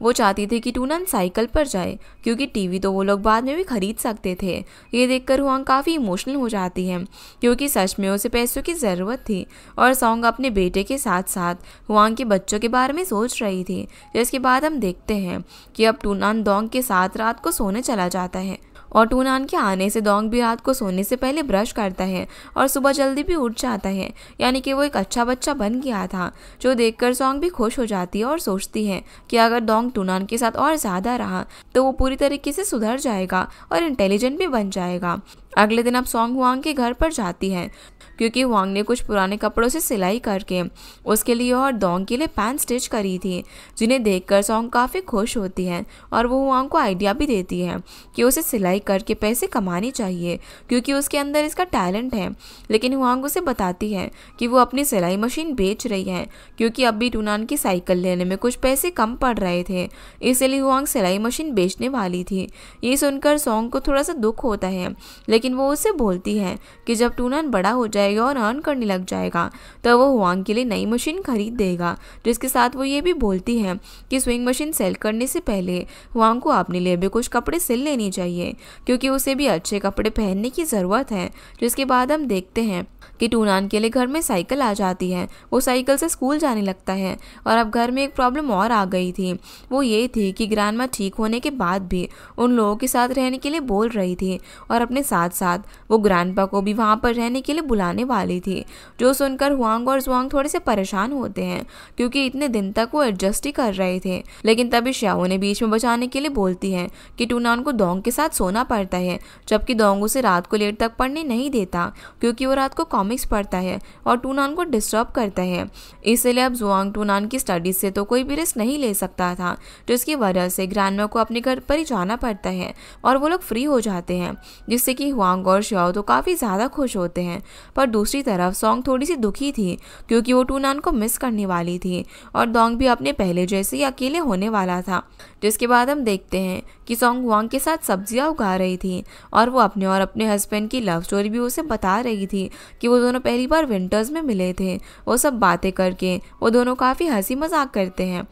वो चाहती थी कि टूनान साइकिल पर जाए क्योंकि टीवी तो वो लोग बाद में भी खरीद सकते थे। ये देखकर हुआंग काफ़ी इमोशनल हो जाती है क्योंकि सच में उसे पैसों की ज़रूरत थी और सॉन्ग अपने बेटे के साथ साथ हुआंग के बच्चों के बारे में सोच रही थी। जिसके बाद हम देखते हैं कि अब टूनान डोंग के साथ रात को सोने चला जाता है और टूनान के आने से डोंग भी रात को सोने से पहले ब्रश करता है और सुबह जल्दी भी उठ जाता है, यानी कि वो एक अच्छा बच्चा बन गया था। जो देखकर सॉन्ग भी खुश हो जाती है और सोचती है कि अगर डोंग टूनान के साथ और ज़्यादा रहा तो वो पूरी तरीके से सुधर जाएगा और इंटेलिजेंट भी बन जाएगा। अगले दिन अब सॉन्ग हुआंग के घर पर जाती है क्योंकि हुआंग ने कुछ पुराने कपड़ों से सिलाई करके उसके लिए और डोंग के लिए पैंट स्टिच करी थी, जिन्हें देखकर सॉन्ग काफ़ी खुश होती है और वो हुआंग को आइडिया भी देती है कि उसे सिलाई करके पैसे कमाने चाहिए क्योंकि उसके अंदर इसका टैलेंट है। लेकिन हुआंग उसे बताती है कि वो अपनी सिलाई मशीन बेच रही है क्योंकि अब भी टूनान की साइकिल लेने में कुछ पैसे कम पड़ रहे थे, इसलिए हुआंग सिलाई मशीन बेचने वाली थी। ये सुनकर सॉन्ग को थोड़ा सा दुख होता है, लेकिन वो उससे बोलती है कि जब टूनान बड़ा हो जाएगा और अर्न करने लग जाएगा तो वो हुआंग के लिए नई मशीन खरीद देगा। जिसके साथ वो ये भी बोलती है कि स्विंग मशीन सेल करने से पहले हुआंग को अपने लिए भी कुछ कपड़े सिल लेनी चाहिए क्योंकि उसे भी अच्छे कपड़े पहनने की ज़रूरत है। जिसके बाद हम देखते हैं कि टूनान के लिए घर में साइकिल आ जाती है। वो साइकिल से स्कूल जाने लगता है और अब घर में एक प्रॉब्लम और आ गई थी। वो ये थी कि ग्रैंडमा ठीक होने के बाद भी उन लोगों के साथ रहने के लिए बोल रही थी और अपने साथ साथ वो ग्रैंडपा को भी वहाँ पर रहने के लिए बुलाने वाली थी। जो सुनकर हुआंग और जुआंग थोड़े से परेशान होते हैं क्योंकि इतने दिन तक वो एडजस्ट ही कर रहे थे। लेकिन तभी श्याओ ने बीच में बचाने के लिए बोलती है कि टूनान को डोंग के साथ सोना पड़ता है, जबकि डोंग उसे रात को लेट तक पढ़ने नहीं देता क्योंकि वो रात को कॉमिक्स पढ़ता है और टूनान को डिस्टर्ब करता है। इसलिए अब जुआंग टूनान की स्टडीज से तो कोई भी रिस्क नहीं ले सकता था, जिसकी वजह से ग्रैंडमा को अपने घर पर ही जाना पड़ता है और वो लोग फ्री हो जाते हैं, जिससे कि हुआंग और श्याओ तो काफ़ी ज़्यादा खुश होते हैं। पर दूसरी तरफ सॉन्ग थोड़ी सी दुखी थी क्योंकि वो टूनान को मिस करने वाली थी और डोंग भी अपने पहले जैसे ही अकेले होने वाला था। जिसके बाद हम देखते हैं कि सॉन्ग हुआंग के साथ सब्जियां उगा रही थी और वो अपने और अपने हस्बैंड की लव स्टोरी भी उसे बता रही थी कि वो दोनों पहली बार विंटर्स में मिले थे। वो सब बातें करके वो दोनों काफ़ी हंसी मजाक करते हैं।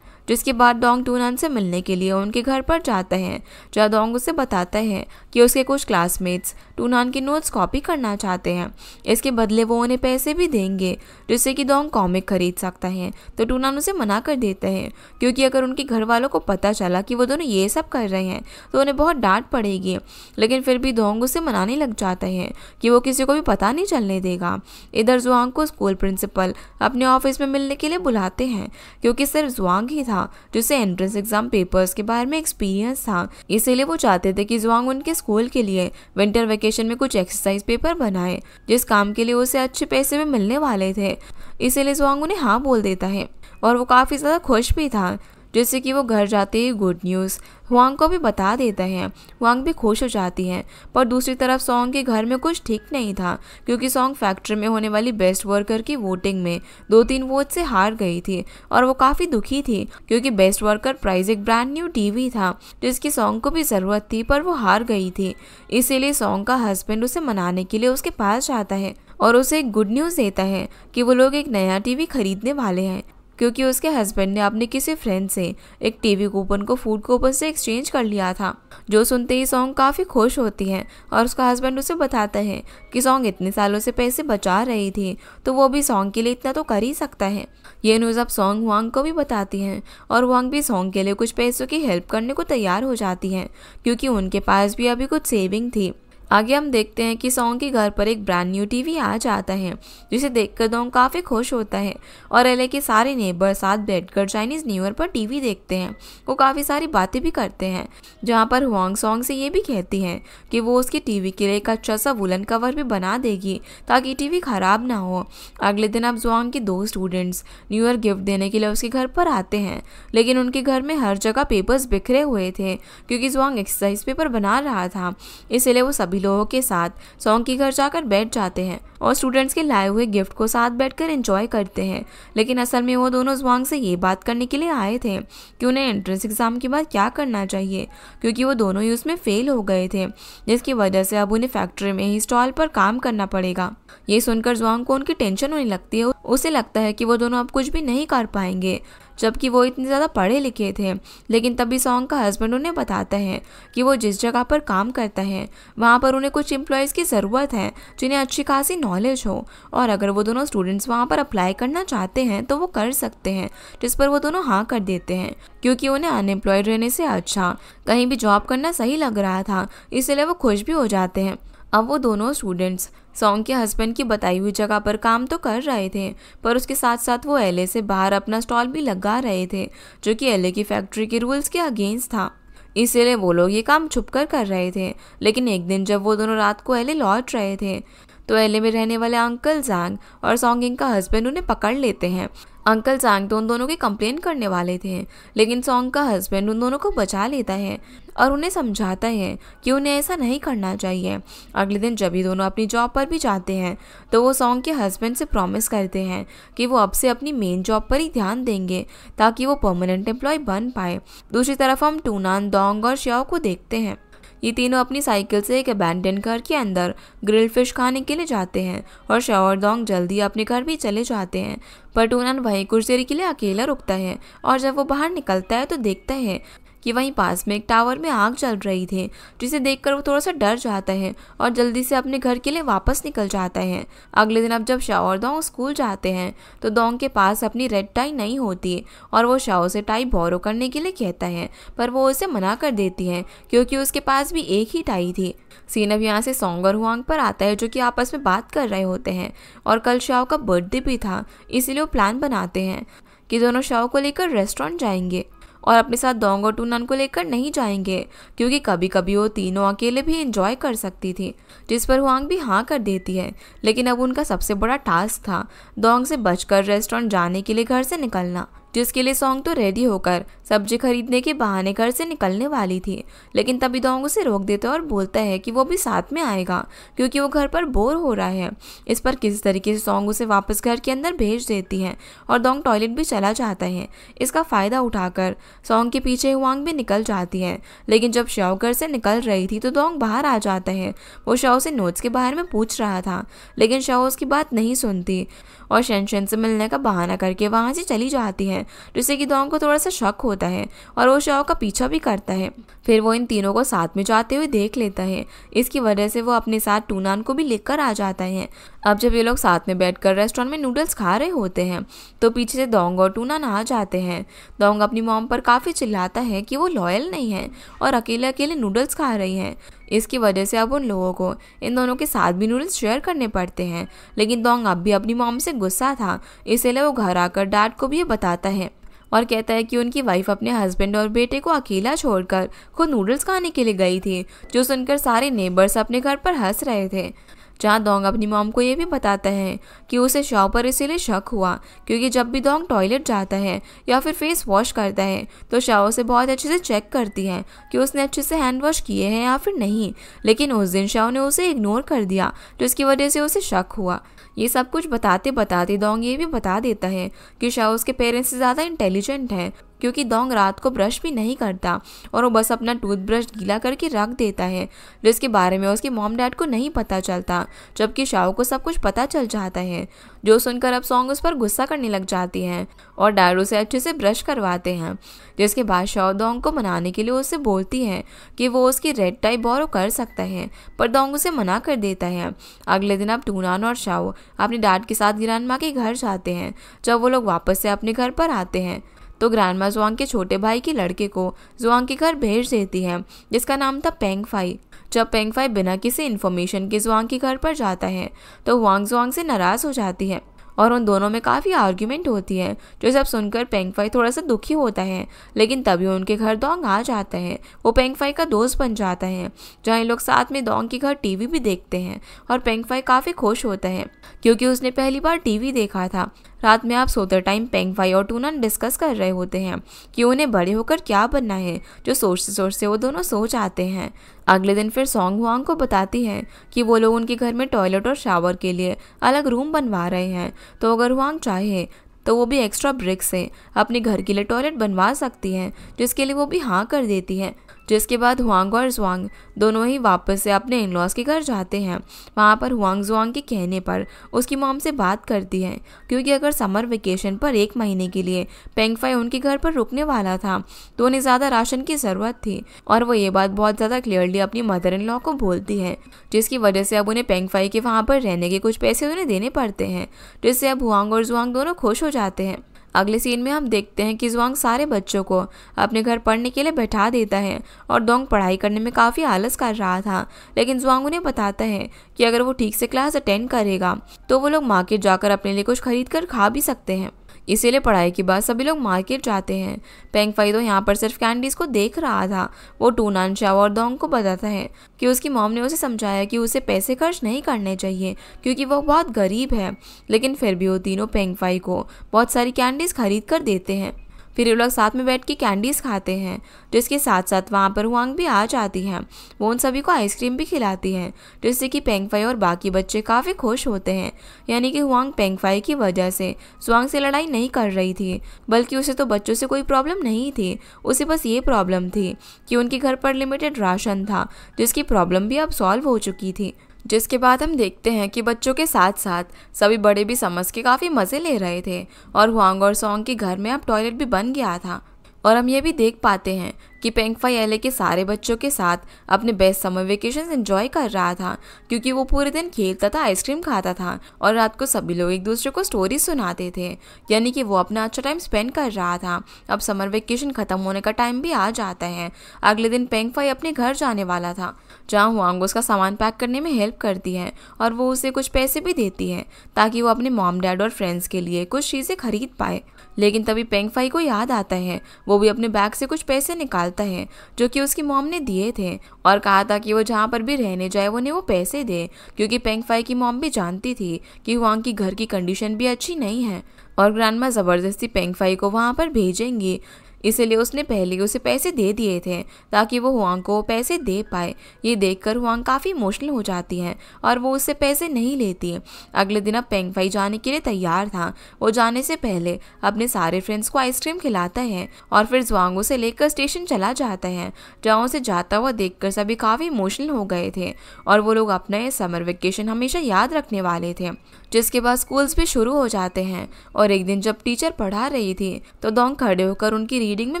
जिसके बाद डोंग टूनान से मिलने के लिए उनके घर पर जाता है, जहाँ डोंग उसे बताता है कि उसके कुछ क्लासमेट्स टूनान के नोट्स कॉपी करना चाहते हैं। इसके बदले वो उन्हें पैसे भी देंगे जिससे कि डोंग कॉमिक खरीद सकता है। तो टूनान उसे मना कर देता है, क्योंकि अगर उनके घर वालों को पता चला कि वो दोनों ये सब कर रहे हैं तो उन्हें बहुत डांट पड़ेगी। लेकिन फिर भी डोंग उसे मनाने लग जाता है कि वो किसी को भी पता नहीं चलने देगा। इधर जुआंग को स्कूल प्रिंसिपल अपने ऑफिस में मिलने के लिए बुलाते हैं, क्योंकि सिर्फ जुआंग ही था जिसे एंट्रेंस एग्जाम पेपर्स के बारे में एक्सपीरियंस था। इसीलिए वो चाहते थे कि जुआंग उनके स्कूल के लिए विंटर वेकेशन में कुछ एक्सरसाइज पेपर बनाए, जिस काम के लिए उसे अच्छे पैसे में मिलने वाले थे। इसीलिए जुआंग उन्हें हाँ बोल देता है और वो काफ़ी ज़्यादा खुश भी था, जिससे कि वो घर जाते ही गुड न्यूज़ हुआंग को भी बता देता है। हुआंग भी खुश हो जाती है। पर दूसरी तरफ सॉन्ग के घर में कुछ ठीक नहीं था, क्योंकि सॉन्ग फैक्ट्री में होने वाली बेस्ट वर्कर की वोटिंग में 2-3 वोट से हार गई थी और वो काफ़ी दुखी थी, क्योंकि बेस्ट वर्कर प्राइज एक ब्रांड न्यू टीवी था जिसकी सॉन्ग को भी ज़रूरत थी, पर वो हार गई थी। इसीलिए सॉन्ग का हस्बैंड उसे मनाने के लिए उसके पास जाता है और उसे एक गुड न्यूज़ देता है कि वो लोग एक नया टीवी खरीदने वाले हैं, क्योंकि उसके हस्बैंड ने अपने किसी फ्रेंड से एक टीवी कूपन को फूड कूपन से एक्सचेंज कर लिया था। जो सुनते ही सॉन्ग काफ़ी खुश होती है और उसका हस्बैंड उसे बताता है कि सॉन्ग इतने सालों से पैसे बचा रही थी, तो वो भी सॉन्ग के लिए इतना तो कर ही सकता है। ये न्यूज़ अब सॉन्ग हुआंग को भी बताती है और हुआंग भी सॉन्ग के लिए कुछ पैसों की हेल्प करने को तैयार हो जाती है, क्योंकि उनके पास भी अभी कुछ सेविंग थी। आगे हम देखते हैं कि सॉन्ग के घर पर एक ब्रांड न्यू टीवी आ जाता है, जिसे देखकर डोंग काफ़ी खुश होता है और एलए के सारे नेबर साथ बैठकर चाइनीज़ न्यू ईयर पर टीवी देखते हैं। वो काफ़ी सारी बातें भी करते हैं, जहाँ पर हुआंग सॉन्ग से ये भी कहती हैं कि वो उसकी टीवी के लिए एक अच्छा सा वुलन कवर भी बना देगी ताकि टीवी ख़राब ना हो। अगले दिन अब जुआंग के 2 स्टूडेंट्स न्यू ईयर गिफ्ट देने के लिए उसके घर पर आते हैं, लेकिन उनके घर में हर जगह पेपर्स बिखरे हुए थे, क्योंकि जुआंग एक्सरसाइज पेपर बना रहा था। इसीलिए वो सभी लोगों के साथ सॉन्ग के घर जाकर बैठ जाते हैं और स्टूडेंट्स के लाए हुए गिफ्ट को साथ बैठकर एंजॉय करते हैं। लेकिन असल में वो दोनों जुआंग से ये बात करने के लिए आए थे कि उन्हें एंट्रेंस एग्जाम के बाद क्या करना चाहिए, क्योंकि वो दोनों ही उसमें फेल हो गए थे, जिसकी वजह से अब उन्हें फैक्ट्री में ही स्टॉल पर काम करना पड़ेगा। ये सुनकर जुआंग को उनकी टेंशन होने लगती है। उसे लगता है कि वो दोनों अब कुछ भी नहीं कर पाएंगे, जबकि वो इतने ज़्यादा पढ़े लिखे थे। लेकिन तभी सॉन्ग का हस्बैंड उन्हें बताता है कि वो जिस जगह पर काम करता है वहाँ पर उन्हें कुछ एम्प्लॉयज़ की ज़रूरत है जिन्हें अच्छी खासी नॉलेज हो, और अगर वो दोनों स्टूडेंट्स वहाँ पर अप्लाई करना चाहते हैं तो वो कर सकते हैं, जिस पर वो दोनों हाँ कर देते हैं, क्योंकि उन्हें अनएम्प्लॉयड रहने से अच्छा कहीं भी जॉब करना सही लग रहा था। इसलिए वो खुश भी हो जाते हैं। अब वो दोनों स्टूडेंट्स सॉन्ग के हस्बैंड की बताई हुई जगह पर काम तो कर रहे थे, पर उसके साथ साथ वो एलए से बाहर अपना स्टॉल भी लगा रहे थे, जो कि एलए की फैक्ट्री के रूल्स के अगेंस्ट था। इसीलिए वो लोग ये काम छुपकर कर रहे थे। लेकिन एक दिन जब वो दोनों रात को एलए लौट रहे थे तो एलए में रहने वाले अंकल ज़ांग और सॉन्गिंग का हस्बैंड उन्हें पकड़ लेते हैं। अंकल ज़ांग तो उन दोनों की कंप्लेन करने वाले थे, लेकिन सॉन्ग का हस्बैंड उन दोनों को बचा लेता है और उन्हें समझाता है कि उन्हें ऐसा नहीं करना चाहिए। अगले दिन जब ये दोनों अपनी जॉब पर भी जाते हैं तो वो सॉन्ग के हस्बैंड से प्रॉमिस करते हैं कि वो अब से अपनी मेन जॉब पर ही ध्यान देंगे ताकि वो परमानेंट एम्प्लॉय बन पाए। दूसरी तरफ हम टूनान, डोंग और श्याओ को देखते हैं। ये तीनों अपनी साइकिल से एक अबैंडन घर के अंदर ग्रिल फिश खाने के लिए जाते हैं और श्याओ और डोंग जल्दी अपने घर भी चले जाते हैं। पर टूनान वहीं कुछ देर के लिए अकेला रुकता है और जब वो बाहर निकलता है तो देखता है कि वहीं पास में एक टावर में आग चल रही थी, जिसे देखकर वो थोड़ा सा डर जाता है और जल्दी से अपने घर के लिए वापस निकल जाता है। अगले दिन अब जब शाओ और डोंग स्कूल जाते हैं तो डोंग के पास अपनी रेड टाई नहीं होती और वो शाओ से टाई बोरो करने के लिए कहता है, पर वो उसे मना कर देती है क्योंकि उसके पास भी एक ही टाई थी। सीन अब यहाँ से सॉन्ग और हुआंग पर आता है, जो कि आपस में बात कर रहे होते हैं और कल शाओ का बर्थडे भी था, इसीलिए वो प्लान बनाते हैं कि दोनों शाओ को लेकर रेस्टोरेंट जाएंगे और अपने साथ डोंग और टूनान को लेकर नहीं जाएंगे, क्योंकि कभी कभी वो तीनों अकेले भी एंजॉय कर सकती थी, जिस पर हुआंग भी हाँ कर देती है। लेकिन अब उनका सबसे बड़ा टास्क था डोंग से बचकर रेस्टोरेंट जाने के लिए घर से निकलना, जिसके लिए सॉन्ग तो रेडी होकर सब्जी खरीदने के बहाने घर से निकलने वाली थी। लेकिन तभी डोंग उसे रोक देता है और बोलता है कि वो भी साथ में आएगा क्योंकि वो घर पर बोर हो रहा है। इस पर किसी तरीके से सॉन्ग उसे वापस घर के अंदर भेज देती है और डोंग टॉयलेट भी चला जाता है। इसका फ़ायदा उठाकर सॉन्ग के पीछे हुआंग भी निकल जाती है। लेकिन जब शाओ घर से निकल रही थी तो डोंग बाहर आ जाता है। वो शाओ से नोट्स के बारे में पूछ रहा था, लेकिन शाओ उसकी बात नहीं सुनती और शेनशेन से मिलने का बहाना करके वहाँ से चली जाती है। हैं, जिससे कि डोंग को थोड़ा सा शक होता है और वो शाओ का पीछा भी करता है। फिर वो इन तीनों को साथ में जाते हुए देख लेता है। इसकी वजह से वो अपने साथ टूनान को भी लेकर आ जाता है। अब जब ये लोग साथ में बैठकर रेस्टोरेंट में नूडल्स खा रहे होते हैं तो पीछे से डोंग और टूनान आ जाते हैं। डोंग अपनी मॉम पर काफ़ी चिल्लाता है कि वो लॉयल नहीं है और अकेले अकेले नूडल्स खा रही हैं। इसकी वजह से अब उन लोगों को इन दोनों के साथ भी नूडल्स शेयर करने पड़ते हैं। लेकिन डोंग अब भी अपनी मॉम से गुस्सा था, इसलिए वो घर आकर डैड को भी ये बताता है और कहता है कि उनकी वाइफ अपने हस्बैंड और बेटे को अकेला छोड़कर खुद नूडल्स खाने के लिए गई थी, जो सुनकर सारे नेबर्स अपने घर पर हंस रहे थे। जहाँ डोंग अपनी मॉम को ये भी बताता है कि उसे शाओ पर इसीलिए शक हुआ क्योंकि जब भी डोंग टॉयलेट जाता है या फिर फेस वॉश करता है तो शाओ से बहुत अच्छे से चेक करती है कि उसने अच्छे से हैंड वॉश किए हैं या फिर नहीं। लेकिन उस दिन शाओ ने उसे इग्नोर कर दिया, जिसकी वजह से उसे शक हुआ। ये सब कुछ बताते बताते डोंग ये भी बता देता है कि शाओ उसके पेरेंट्स से ज़्यादा इंटेलिजेंट है क्योंकि डोंग रात को ब्रश भी नहीं करता और वो बस अपना टूथब्रश गीला करके रख देता है, जिसके बारे में उसके मॉम डैड को नहीं पता चलता, जबकि शाओ को सब कुछ पता चल जाता है। जो सुनकर अब सॉन्ग उस पर गुस्सा करने लग जाती हैं और डैड उसे अच्छे से ब्रश करवाते हैं। जिसके बाद शाओ डोंग को मनाने के लिए उससे बोलती है कि वो उसकी रेड टाई बोरो कर सकता है, पर डोंग उसे मना कर देता है। अगले दिन अब टूनान और शाओ अपने डैड के साथ ग्रैंडमा के घर जाते हैं। जब वो लोग वापस से अपने घर पर आते हैं तो ग्रैंडमा जुआंग के छोटे भाई के लड़के को जुआंग के घर भेज देती है, जिसका नाम था पेंग फाई। जब पेंग फाई बिना किसी इन्फॉर्मेशन के जुआंग के घर पर जाता है तो हुआंग जुआंग से नाराज हो जाती है और उन दोनों में काफ़ी आर्ग्यूमेंट होती है, जो सब सुनकर पेंग फाई थोड़ा सा दुखी होता है। लेकिन तभी उनके घर डोंग आ जाता है। वो पेंग फाई का दोस्त बन जाता है, जहाँ इन लोग साथ में डोंग के घर टीवी भी देखते हैं और पेंग फाई काफ़ी खुश होता है क्योंकि उसने पहली बार टीवी देखा था। रात में आप सोते टाइम पेंग फाई और टूनान डिस्कस कर रहे होते हैं कि उन्हें बड़े होकर क्या बनना है, जो सोचते सोचते वो दोनों सो जाते हैं। अगले दिन फिर सॉन्ग हुआंग को बताती है कि वो लोग उनके घर में टॉयलेट और शावर के लिए अलग रूम बनवा रहे हैं, तो अगर हुआंग चाहे तो वो भी एक्स्ट्रा ब्रिक से अपने घर के लिए टॉयलेट बनवा सकती हैं, जिसके लिए वो भी हाँ कर देती है। जिसके बाद हुआंग और जुआंग दोनों ही वापस से अपने इन लॉज के घर जाते हैं। वहाँ पर हुआंग जुआंग के कहने पर उसकी मॉम से बात करती है क्योंकि अगर समर वेकेशन पर 1 महीने के लिए पेंग फाई उनके घर पर रुकने वाला था तो उन्हें ज़्यादा राशन की ज़रूरत थी और वो ये बात बहुत ज़्यादा क्लियरली अपनी मदर इन लॉ को बोलती है, जिसकी वजह से अब उन्हें पेंग फाई के वहाँ पर रहने के कुछ पैसे उन्हें देने पड़ते हैं, जिससे अब हुआंग और जुआंग दोनों खुश हो जाते हैं। अगले सीन में हम देखते हैं कि जुआंग सारे बच्चों को अपने घर पढ़ने के लिए बैठा देता है और डोंग पढ़ाई करने में काफ़ी आलस कर रहा था। लेकिन जुआंग उन्हें बताता है कि अगर वो ठीक से क्लास अटेंड करेगा तो वो लोग मार्केट जाकर अपने लिए कुछ खरीद कर खा भी सकते हैं। इसीलिए पढ़ाई के बाद सभी लोग मार्केट जाते हैं। पेंग फाई तो यहाँ पर सिर्फ कैंडीज को देख रहा था। वो टूनान, शाओ और डोंग को बताता है कि उसकी मॉम ने उसे समझाया कि उसे पैसे खर्च नहीं करने चाहिए क्योंकि वो बहुत गरीब है, लेकिन फिर भी वो तीनों पेंग फाई को बहुत सारी कैंडीज खरीद कर देते हैं। फिर ये लोग साथ में बैठ के कैंडीज़ खाते हैं, जिसके साथ साथ वहाँ पर हुआंग भी आ जाती हैं। वो उन सभी को आइसक्रीम भी खिलाती हैं, जिससे कि पेंग फाई और बाकी बच्चे काफ़ी खुश होते हैं। यानी कि हुआंग पेंग फाई की वजह से जुआंग से लड़ाई नहीं कर रही थी, बल्कि उसे तो बच्चों से कोई प्रॉब्लम नहीं थी। उसे बस ये प्रॉब्लम थी कि उनके घर पर लिमिटेड राशन था, जिसकी प्रॉब्लम भी अब सॉल्व हो चुकी थी। जिसके बाद हम देखते हैं कि बच्चों के साथ साथ सभी बड़े भी समझ के काफ़ी मज़े ले रहे थे और हुआंग और सॉन्ग के घर में अब टॉयलेट भी बन गया था। और हम ये भी देख पाते हैं कि पेंग फाई एलए के सारे बच्चों के साथ अपने बेस्ट समर वेकेशन एंजॉय कर रहा था, क्योंकि वो पूरे दिन खेलता था, आइसक्रीम खाता था और रात को सभी लोग एक दूसरे को स्टोरी सुनाते थे। यानी कि वो अपना अच्छा टाइम स्पेंड कर रहा था। अब समर वेकेशन ख़त्म होने का टाइम भी आ जाता है। अगले दिन पेंग फाई अपने घर जाने वाला था, जहाँ हुआंग उसका सामान पैक करने में हेल्प करती है और वो उसे कुछ पैसे भी देती है ताकि वो अपने मॉम डैड और फ्रेंड्स के लिए कुछ चीज़ें खरीद पाए। लेकिन तभी पेंग फाई को याद आता है, वो भी अपने बैग से कुछ पैसे निकालता है जो कि उसकी मॉम ने दिए थे और कहा था कि वो जहाँ पर भी रहने जाए उन्हें वो पैसे दे, क्योंकि पेंग फाई की मॉम भी जानती थी कि हुआंग की घर की कंडीशन भी अच्छी नहीं है और ग्रैंडमा ज़बरदस्ती पेंग फाई को वहाँ पर भेजेंगी। इसलिए उसने पहले उसे पैसे दे दिए थे ताकि वो हुआंग को पैसे दे पाए। ये देखकर हुआंग काफ़ी इमोशनल हो जाती है और वो उससे पैसे नहीं लेती। अगले दिन अब पेंग फाई जाने के लिए तैयार था। वो जाने से पहले अपने सारे फ्रेंड्स को आइसक्रीम खिलाता है और फिर जुआंग उसे लेकर स्टेशन चला जाता है, जहाँ उसे जाता हुआ देखकर सभी काफ़ी इमोशनल हो गए थे और वो लोग अपना ये समर वेकेशन हमेशा याद रखने वाले थे। जिसके बाद स्कूल्स भी शुरू हो जाते हैं। और एक दिन जब टीचर पढ़ा रही थी तो डोंग खड़े होकर उनकी रीडिंग में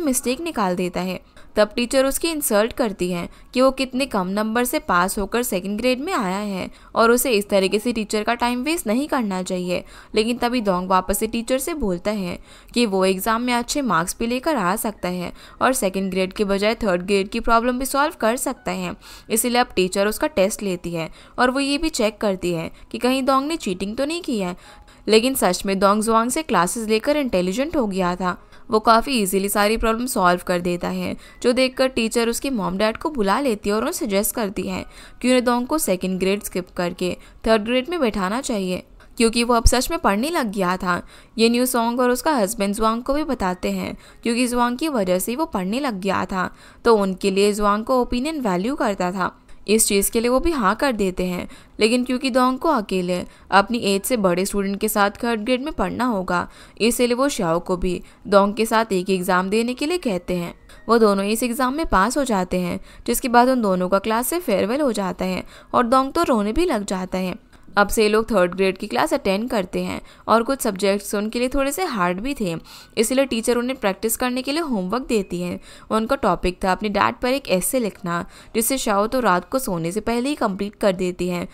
मिस्टेक निकाल देता है। तब टीचर उसकी इंसल्ट करती है कि वो कितने कम नंबर से पास होकर सेकंड ग्रेड में आया है और उसे इस तरीके से टीचर का टाइम वेस्ट नहीं करना चाहिए। लेकिन तभी डोंग वापस से टीचर से बोलता है कि वो एग्जाम में अच्छे मार्क्स भी लेकर आ सकता है और सेकंड ग्रेड के बजाय थर्ड ग्रेड की प्रॉब्लम भी सॉल्व कर सकता है। इसीलिए अब टीचर उसका टेस्ट लेती है और वो ये भी चेक करती है कि कहीं डोंग ने चीटिंग तो नहीं की है। लेकिन सच में डोंग जुआंग से क्लासेस लेकर इंटेलिजेंट हो गया था। वो काफ़ी इजीली सारी प्रॉब्लम सॉल्व कर देता है, जो देखकर टीचर उसके मॉम डैड को बुला लेती है और उन्हें सजेस्ट करती है कि उन्हें डोंग को सेकंड ग्रेड स्किप करके थर्ड ग्रेड में बैठाना चाहिए, क्योंकि वो अब सच में पढ़ने लग गया था। ये न्यूज़ जोंग और उसका हस्बैंड जुआंग को भी बताते हैं, क्योंकि जुआंग की वजह से वो पढ़ने लग गया था। तो उनके लिए जुआंग को ओपिनियन वैल्यू करता था। इस चीज़ के लिए वो भी हाँ कर देते हैं। लेकिन क्योंकि डोंग को अकेले अपनी एज से बड़े स्टूडेंट के साथ थर्ड ग्रेड में पढ़ना होगा, इसलिए वो शाओ को भी डोंग के साथ एक एग्ज़ाम देने के लिए कहते हैं। वो दोनों इस एग्ज़ाम में पास हो जाते हैं, जिसके बाद उन दोनों का क्लास से फेयरवेल हो जाता है और डोंग तो रोने भी लग जाता है। अब से लोग थर्ड ग्रेड की क्लास अटेंड करते हैं और कुछ सब्जेक्ट्स उनके लिए थोड़े से हार्ड भी थे, इसलिए टीचर उन्हें प्रैक्टिस करने के लिए होमवर्क देती है। उनका टॉपिक था अपने डैड पर एक एसे लिखना, जिसे शाओ तो रात को सोने से पहले ही कंप्लीट कर देती है।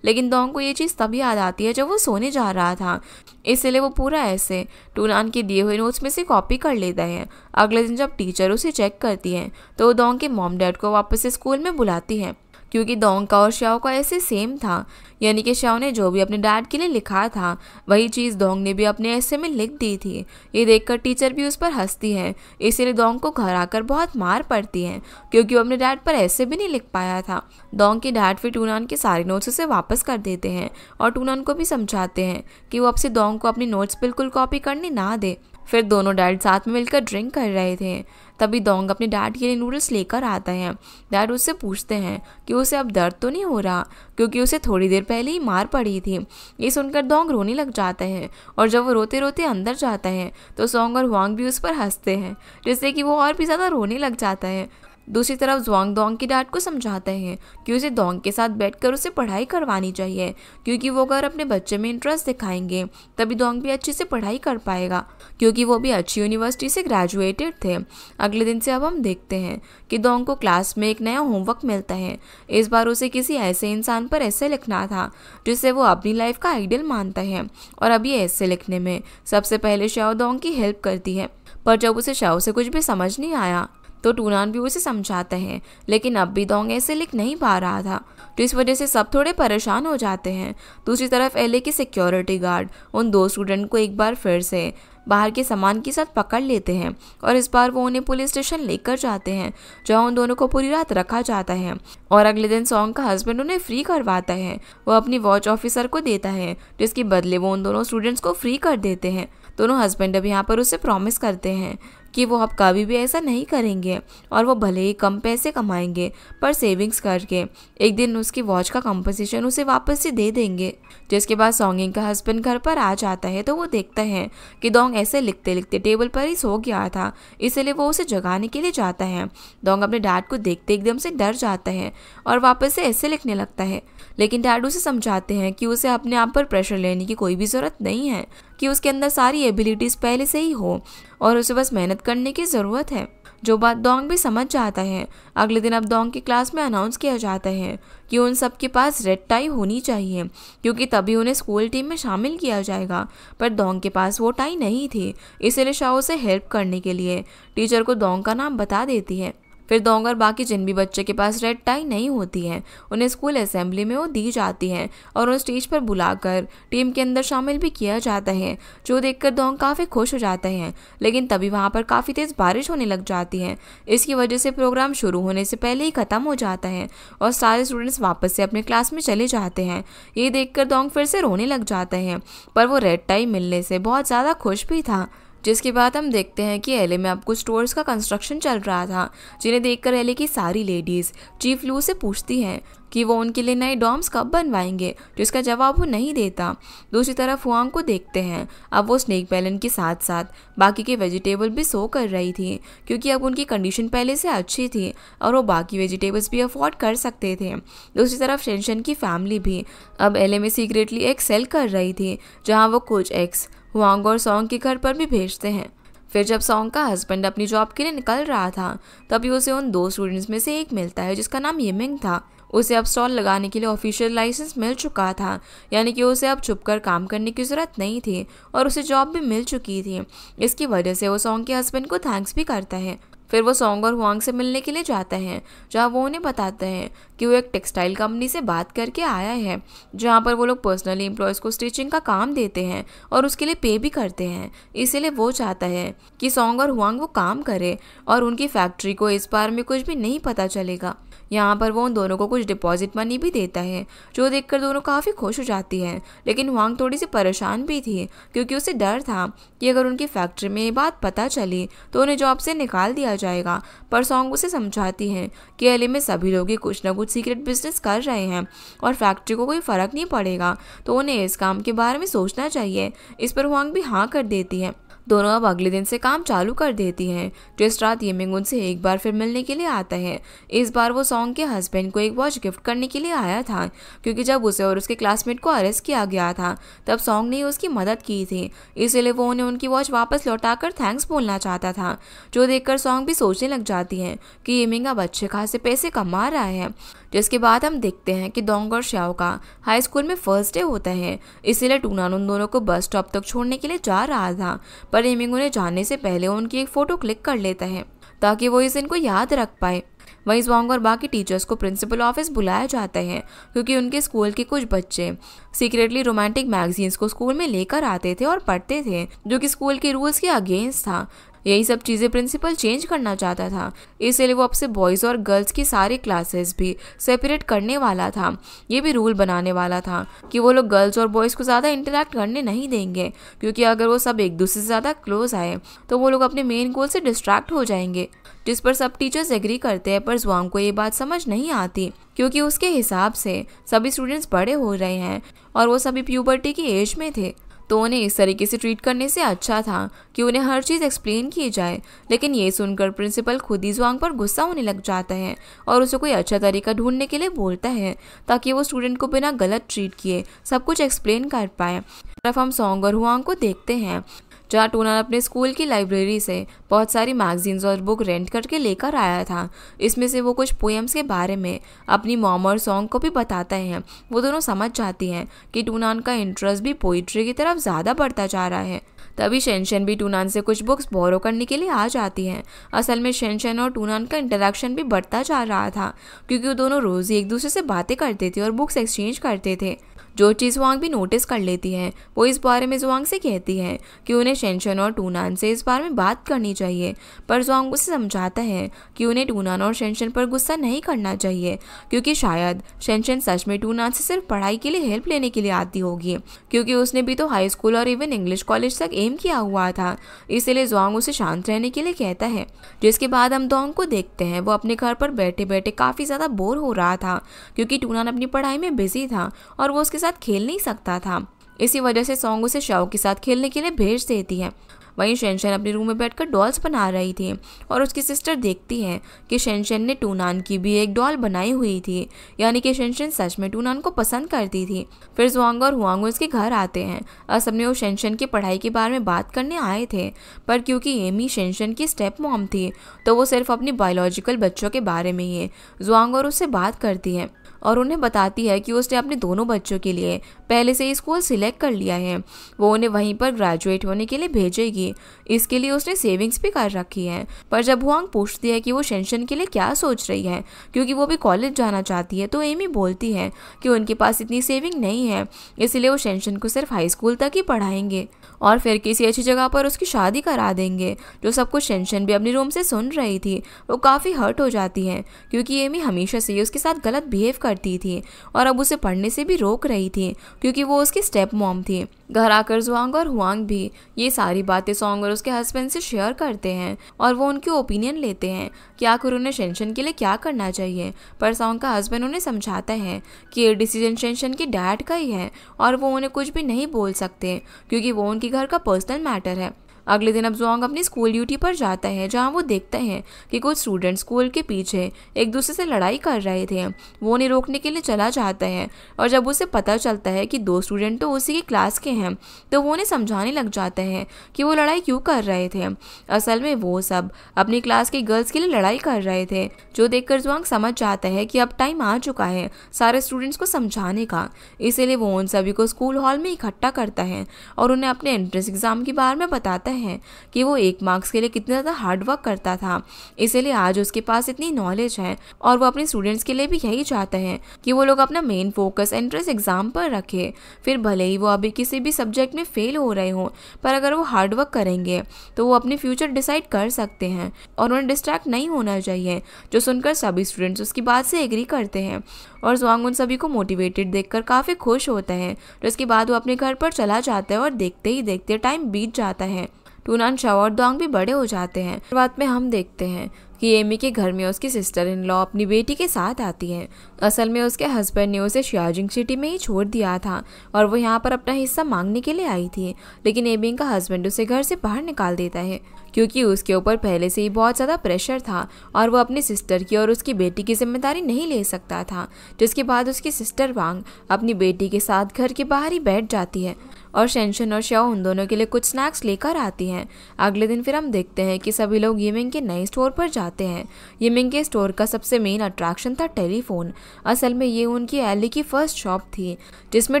लेकिन डोंग को ये चीज़ तभी याद आती है जब वो सोने जा रहा था, इसलिए वो पूरा ऐसे टूनान के दिए हुए नोट्स में से कॉपी कर लेता है। अगले दिन जब टीचर उसे चेक करती है तो वो डोंग के मॉम डैड को वापस से स्कूल में बुलाती है, क्योंकि डोंग का और शाओ का ऐसे सेम था। यानी कि शाओ ने जो भी अपने डैड के लिए लिखा था वही चीज़ डोंग ने भी अपने ऐसे में लिख दी थी। ये देखकर टीचर भी उस पर हंसती है, इसीलिए डोंग को घर आकर बहुत मार पड़ती है, क्योंकि वो अपने डैड पर ऐसे भी नहीं लिख पाया था। डोंग के डैड फिर टूनान के सारे नोट्स उसे वापस कर देते हैं और टूनान को भी समझाते हैं कि वो अब से डोंग को अपनी नोट्स बिल्कुल कॉपी करने ना दे। फिर दोनों डैड साथ में मिलकर ड्रिंक कर रहे थे। तभी डोंग अपने डैड के लिए नूडल्स लेकर आता है। डैड उससे पूछते हैं कि उसे अब दर्द तो नहीं हो रहा, क्योंकि उसे थोड़ी देर पहले ही मार पड़ी थी। ये सुनकर डोंग रोने लग जाता है और जब वो रोते रोते अंदर जाता है तो सोंग और हुआंग भी उस पर हंसते हैं, जिससे कि वो और भी ज़्यादा रोने लग जाता है। दूसरी तरफ जुआंग डोंग के डैड को समझाता है कि उसे डोंग के साथ बैठकर उसे पढ़ाई करवानी चाहिए, क्योंकि वो अगर अपने बच्चे में इंटरेस्ट दिखाएंगे तभी डोंग भी अच्छे से पढ़ाई कर पाएगा, क्योंकि वो भी अच्छी यूनिवर्सिटी से ग्रेजुएटेड थे। अगले दिन से अब हम देखते हैं कि डोंग को क्लास में एक नया होमवर्क मिलता है। इस बार उसे किसी ऐसे इंसान पर ऐसे लिखना था जिसे वो अपनी लाइफ का आइडियल मानता है, और अब ये ऐसे लिखने में सबसे पहले शाओ डोंग की हेल्प करती है। पर जब उसे शाओ से कुछ भी समझ नहीं आया तो टूनान भी उसे समझाता है, लेकिन अब भी डोंग ऐसे लिख नहीं पा रहा था, तो इस वजह से सब थोड़े परेशान हो जाते हैं। दूसरी तरफ एलए के सिक्योरिटी गार्ड उन दो स्टूडेंट को एक बार फिर से बाहर के सामान के साथ पकड़ लेते हैं और इस बार वो उन्हें पुलिस स्टेशन लेकर जाते हैं, जहाँ उन दोनों को पूरी रात रखा जाता है। और अगले दिन सोंग का हस्बैंड उन्हें फ्री करवाता है। वो अपनी वॉच ऑफिसर को देता है, जिसके बदले वो उन दोनों स्टूडेंट्स को फ्री कर देते हैं। दोनों हस्बैंड अब यहाँ पर उससे प्रॉमिस करते हैं कि वो अब कभी भी ऐसा नहीं करेंगे और वो भले ही कम पैसे कमाएंगे पर सेविंग्स करके एक दिन उसकी वॉच का कंपनसेशन उसे वापस से दे देंगे। जिसके बाद सोंगिंग का हस्बैंड घर पर आ जाता है तो वो देखता है कि डोंग ऐसे लिखते लिखते टेबल पर ही सो गया था, इसलिए वो उसे जगाने के लिए जाता है। डोंग अपने डैड को देखते एकदम से डर जाता है और वापस से ऐसे लिखने लगता है, लेकिन डैड उसे समझाते हैं कि उसे अपने आप पर प्रेशर लेने की कोई भी ज़रूरत नहीं है, कि उसके अंदर सारी एबिलिटीज़ पहले से ही हो और उसे बस मेहनत करने की ज़रूरत है, जो बात डोंग भी समझ जाता है। अगले दिन अब डोंग की क्लास में अनाउंस किया जाता है कि उन सब के पास रेड टाई होनी चाहिए, क्योंकि तभी उन्हें स्कूल टीम में शामिल किया जाएगा। पर डोंग के पास वो टाई नहीं थी, इसलिए शाओ से हेल्प करने के लिए टीचर को डोंग का नाम बता देती है। फिर डोंग और बाकी जिन भी बच्चे के पास रेड टाई नहीं होती है उन्हें स्कूल असेंबली में वो दी जाती है और उन्हें स्टेज पर बुलाकर टीम के अंदर शामिल भी किया जाता है, जो देखकर डोंग काफ़ी खुश हो जाता है। लेकिन तभी वहाँ पर काफ़ी तेज़ बारिश होने लग जाती है। इसकी वजह से प्रोग्राम शुरू होने से पहले ही ख़त्म हो जाता है और सारे स्टूडेंट्स वापस से अपने क्लास में चले जाते हैं। ये देखकर डोंग फिर से रोने लग जाता है, पर वो रेड टाई मिलने से बहुत ज़्यादा खुश भी था। जिसके बाद हम देखते हैं कि एले में अब कुछ स्टोर्स का कंस्ट्रक्शन चल रहा था, जिन्हें देखकर एले की सारी लेडीज चीफ लू से पूछती हैं कि वो उनके लिए नए डॉम्स कब बनवाएंगे, जिसका जवाब वो नहीं देता। दूसरी तरफ हुआंग को देखते हैं, अब वो स्नेक पैलन के साथ साथ बाकी के वेजिटेबल भी सो कर रही थी, क्योंकि अब उनकी कंडीशन पहले से अच्छी थी और वो बाकी वेजिटेबल्स भी अफोर्ड कर सकते थे। दूसरी तरफ शेनशन की फैमिली भी अब एले में सीक्रेटली एग सेल कर रही थी, जहाँ वो कुछ एग्स हुआंग और सॉन्ग के घर पर भी भेजते हैं। फिर जब सॉन्ग का हस्बैंड अपनी जॉब के लिए निकल रहा था, तभी उसे उन 2 स्टूडेंट्स में से एक मिलता है जिसका नाम येमिंग था। उसे अब स्टॉल लगाने के लिए ऑफिशियल लाइसेंस मिल चुका था, यानी कि उसे अब छुपकर काम करने की जरूरत नहीं थी और उसे जॉब भी मिल चुकी थी। इसकी वजह से वो सॉन्ग के हस्बैंड को थैंक्स भी करता है। फिर वो सॉन्ग और हुआंग से मिलने के लिए जाता है, जहाँ वो उन्हें बताता है कि वो एक टेक्सटाइल कंपनी से बात करके आया है, जहाँ पर वो लोग पर्सनली एम्प्लॉयज़ को स्टिचिंग का काम देते हैं और उसके लिए पे भी करते हैं। इसीलिए वो चाहता है कि सॉन्ग और हुआंग वो काम करे और उनकी फैक्ट्री को इस बारे में कुछ भी नहीं पता चलेगा। यहाँ पर वो उन दोनों को कुछ डिपॉजिट मनी भी देता है, जो देखकर दोनों काफ़ी खुश हो जाती हैं। लेकिन हुआंग थोड़ी सी परेशान भी थी, क्योंकि उसे डर था कि अगर उनकी फैक्ट्री में ये बात पता चली तो उन्हें जॉब से निकाल दिया जाएगा। पर सॉन्ग उसे समझाती है कि एले में सभी लोग कुछ ना कुछ सीक्रेट बिजनेस कर रहे हैं और फैक्ट्री को कोई फ़र्क नहीं पड़ेगा, तो उन्हें इस काम के बारे में सोचना चाहिए। इस पर हुआंग भी हाँ कर देती है। दोनों अब अगले दिन से काम चालू कर देती हैं। जिस रात येमिंग उनसे एक बार फिर मिलने के लिए आता है, इस बार वो सॉन्ग के हस्बैंड को एक वॉच गिफ्ट करने के लिए आया था, क्योंकि जब उसे और उसके क्लासमेट को अरेस्ट किया गया था तब सॉन्ग ने उसकी मदद की थी। इसलिए वो उन्हें उनकी वॉच वापस लौटाकर थैंक्स बोलना चाहता था, जो देखकर सॉन्ग भी सोचने लग जाती है कि येमिंग अब अच्छे खासे पैसे कमा रहा है। जिसके बाद हम देखते हैं कि दोंग और श्याओ का हाई स्कूल में फर्स्ट डे होता है, इसीलिए टूनान उन दोनों को बस स्टॉप तक छोड़ने के लिए जा रहा था। पर येमिंग उन्हें जाने से पहले उनकी एक फ़ोटो क्लिक कर लेता है ताकि वो इस दिन को याद रख पाए। वहीं ज़्वांग और बाकी टीचर्स को प्रिंसिपल ऑफिस बुलाया जाता है, क्योंकि उनके स्कूल के कुछ बच्चे सीक्रेटली रोमांटिक मैगजीन्स को स्कूल में लेकर आते थे और पढ़ते थे, जो कि स्कूल के रूल्स के अगेंस्ट था। यही सब चीज़ें प्रिंसिपल चेंज करना चाहता था, इसलिए वो अब से बॉयज़ और गर्ल्स की सारी क्लासेस भी सेपरेट करने वाला था। ये भी रूल बनाने वाला था कि वो लोग गर्ल्स और बॉयज़ को ज़्यादा इंटरेक्ट करने नहीं देंगे, क्योंकि अगर वो सब एक दूसरे से ज़्यादा क्लोज आए तो वो लोग अपने मेन गोल से डिस्ट्रैक्ट हो जाएंगे। जिस पर सब टीचर्स एग्री करते हैं, पर ज़्वांग को ये बात समझ नहीं आती, क्योंकि उसके हिसाब से सभी स्टूडेंट्स बड़े हो रहे हैं और वो सभी प्यूबर्टी की एज में थे, तो उन्हें इस तरीके से ट्रीट करने से अच्छा था कि उन्हें हर चीज़ एक्सप्लेन की जाए। लेकिन ये सुनकर प्रिंसिपल खुद ही ज़्वांग पर गुस्सा होने लग जाता है और उसे कोई अच्छा तरीका ढूंढने के लिए बोलता है, ताकि वो स्टूडेंट को बिना गलत ट्रीट किए सब कुछ एक्सप्लेन कर पाए। तरफ हम सॉन्ग और हुआंग को देखते हैं, जहाँ टूनान अपने स्कूल की लाइब्रेरी से बहुत सारी मैगजीन्स और बुक रेंट करके लेकर आया था। इसमें से वो कुछ पोएम्स के बारे में अपनी मॉम और सॉन्ग को भी बताते हैं। वो दोनों समझ जाती हैं कि टूनान का इंटरेस्ट भी पोइट्री की तरफ ज़्यादा बढ़ता जा रहा है। तभी शेनशन भी टूनान से कुछ बुक्स बोरो करने के लिए आ जाती हैं। असल में शेनशन और टूनान का इंटरेक्शन भी बढ़ता जा रहा था, क्योंकि वो दोनों रोज़ ही एक दूसरे से बातें करते थे और बुक्स एक्सचेंज करते थे। जो चीज़ ज़्वांग भी नोटिस कर लेती है, वो इस बारे में ज़्वांग से कहती है कि उन्हें शेनशन और टूनान से इस बारे में बात करनी चाहिए। पर ज़्वांग उसे समझाता है कि उन्हें टूनान और शेनशन पर गुस्सा नहीं करना चाहिए, क्योंकि शायद शेनशन सच में टूनान से सिर्फ पढ़ाई के लिए हेल्प लेने के लिए आती होगी, क्योंकि उसने भी तो हाई स्कूल और इवन इंग्लिश कॉलेज तक एम किया हुआ था। इसलिए ज़्वांग उसे शांत रहने के लिए कहता है। जिसके बाद हम दोंग को देखते हैं, वो अपने घर पर बैठे बैठे काफ़ी ज़्यादा बोर हो रहा था, क्योंकि टूनान अपनी पढ़ाई में बिजी था और वो उसके साथ खेल नहीं सकता था। इसी वजह से सॉन्ग उसे शाओ के साथ खेलने के लिए भेज देती है। वहीं शेनशन अपने रूम में बैठकर डॉल्स बना रही थी और उसकी सिस्टर देखती है कि शेनशन ने टूनान की भी एक डॉल बनाई हुई थी, यानी कि शेनशन सच में टूनान को पसंद करती थी। फिर ज़्वांग और हुआंग उसके घर आते हैं। असल में वो शेनशन की पढ़ाई के बारे में बात करने आए थे, पर क्योंकि एमी शेनशन की स्टेप मॉम थी, तो वो सिर्फ अपनी बायोलॉजिकल बच्चों के बारे में ही ज़्वांग और उससे बात करती है और उन्हें बताती है कि उसने अपने दोनों बच्चों के लिए पहले से ही स्कूल सिलेक्ट कर लिया है। वो उन्हें वहीं पर ग्रेजुएट होने के लिए भेजेगी, इसके लिए उसने सेविंग्स भी कर रखी है। पर जब हुआंग पूछती है कि वो शेनशन के लिए क्या सोच रही है, क्योंकि वो भी कॉलेज जाना चाहती है, तो एमी बोलती है कि उनके पास इतनी सेविंग नहीं है, इसलिए वो शेनशन को सिर्फ हाई स्कूल तक ही पढ़ाएंगे और फिर किसी अच्छी जगह पर उसकी शादी करा देंगे। जो सब कुछ शेनशन भी अपनी रूम से सुन रही थी, वो काफ़ी हर्ट हो जाती है, क्योंकि एमी हमेशा से उसके साथ गलत बिहेव करती करती थी और अब उसे पढ़ने से भी रोक रही थी क्योंकि वो उसकी स्टेप मॉम थी। घर आकर जुआंग और हुआंग भी ये सारी बातें सॉन्ग और उसके हस्बैंड से शेयर करते हैं और वो उनके ओपिनियन लेते हैं कि आखिर उन्हें शेंशन के लिए क्या करना चाहिए। पर सॉन्ग का हस्बैंड उन्हें समझाता है कि ये डिसीजन शेंशन की डैड का ही है और वो उन्हें कुछ भी नहीं बोल सकते क्योंकि वो उनके घर का पर्सनल मैटर है। अगले दिन अब जुआंग अपनी स्कूल ड्यूटी पर जाता है जहां वो देखता है कि कुछ स्टूडेंट स्कूल के पीछे एक दूसरे से लड़ाई कर रहे थे। वो उन्हें रोकने के लिए चला जाता है और जब उसे पता चलता है कि 2 स्टूडेंट तो उसी की क्लास के हैं तो वो उन्हें समझाने लग जाता है कि वो लड़ाई क्यों कर रहे थे। असल में वो सब अपनी क्लास की गर्ल्स के लिए लड़ाई कर रहे थे, जो देखकर जुआंग समझ जाता है कि अब टाइम आ चुका है सारे स्टूडेंट्स को समझाने का। इसीलिए वो उन सभी को स्कूल हॉल में इकट्ठा करता है और उन्हें अपने एंट्रेंस एग्जाम के बारे में बताता है कि वो 1 मार्क्स के लिए कितना ज़्यादा हार्ड वर्क करता था, इसीलिए आज उसके पास इतनी नॉलेज है और वो अपने स्टूडेंट्स के लिए भी यही चाहता है कि वो लोग अपना मेन फोकस एंट्रेंस एग्जाम पर रखे। फिर भले ही वो अभी किसी भी सब्जेक्ट में फेल हो रहे हों, पर अगर वो हार्ड वर्क करेंगे तो वो अपनी फ्यूचर डिसाइड कर सकते हैं और उन्हें डिस्ट्रैक्ट नहीं होना चाहिए। जो सुनकर सभी स्टूडेंट्स उसकी बात से एग्री करते हैं और जुआंग उन सभी को मोटिवेटेड देखकर काफ़ी खुश होता है। जिसके बाद वो अपने घर पर चला जाता है और देखते ही देखते टाइम बीत जाता है। टूनान, शाओ और दोंग भी बड़े हो जाते हैं। शुरुआत में हम देखते हैं कि एमी के घर में उसकी सिस्टर इन लॉ अपनी बेटी के साथ आती है। असल में उसके हस्बैंड ने उसे शियाजिंग सिटी में ही छोड़ दिया था और वो यहाँ पर अपना हिस्सा मांगने के लिए आई थी, लेकिन एमी का हस्बैंड उसे घर से बाहर निकाल देता है क्योंकि उसके ऊपर पहले से ही बहुत ज़्यादा प्रेशर था और वो अपनी सिस्टर की और उसकी बेटी की जिम्मेदारी नहीं ले सकता था। जिसके बाद उसकी सिस्टर वांग अपनी बेटी के साथ घर के बाहर ही बैठ जाती है और शेंशन और शाओ उन दोनों के लिए कुछ स्नैक्स लेकर आती हैं। अगले दिन फिर हम देखते हैं कि सभी लोग यिमिंग के नए स्टोर पर जाते हैं। यिमिंग के स्टोर का सबसे मेन अट्रैक्शन था टेलीफोन। असल में ये उनकी एली की फर्स्ट शॉप थी जिसमें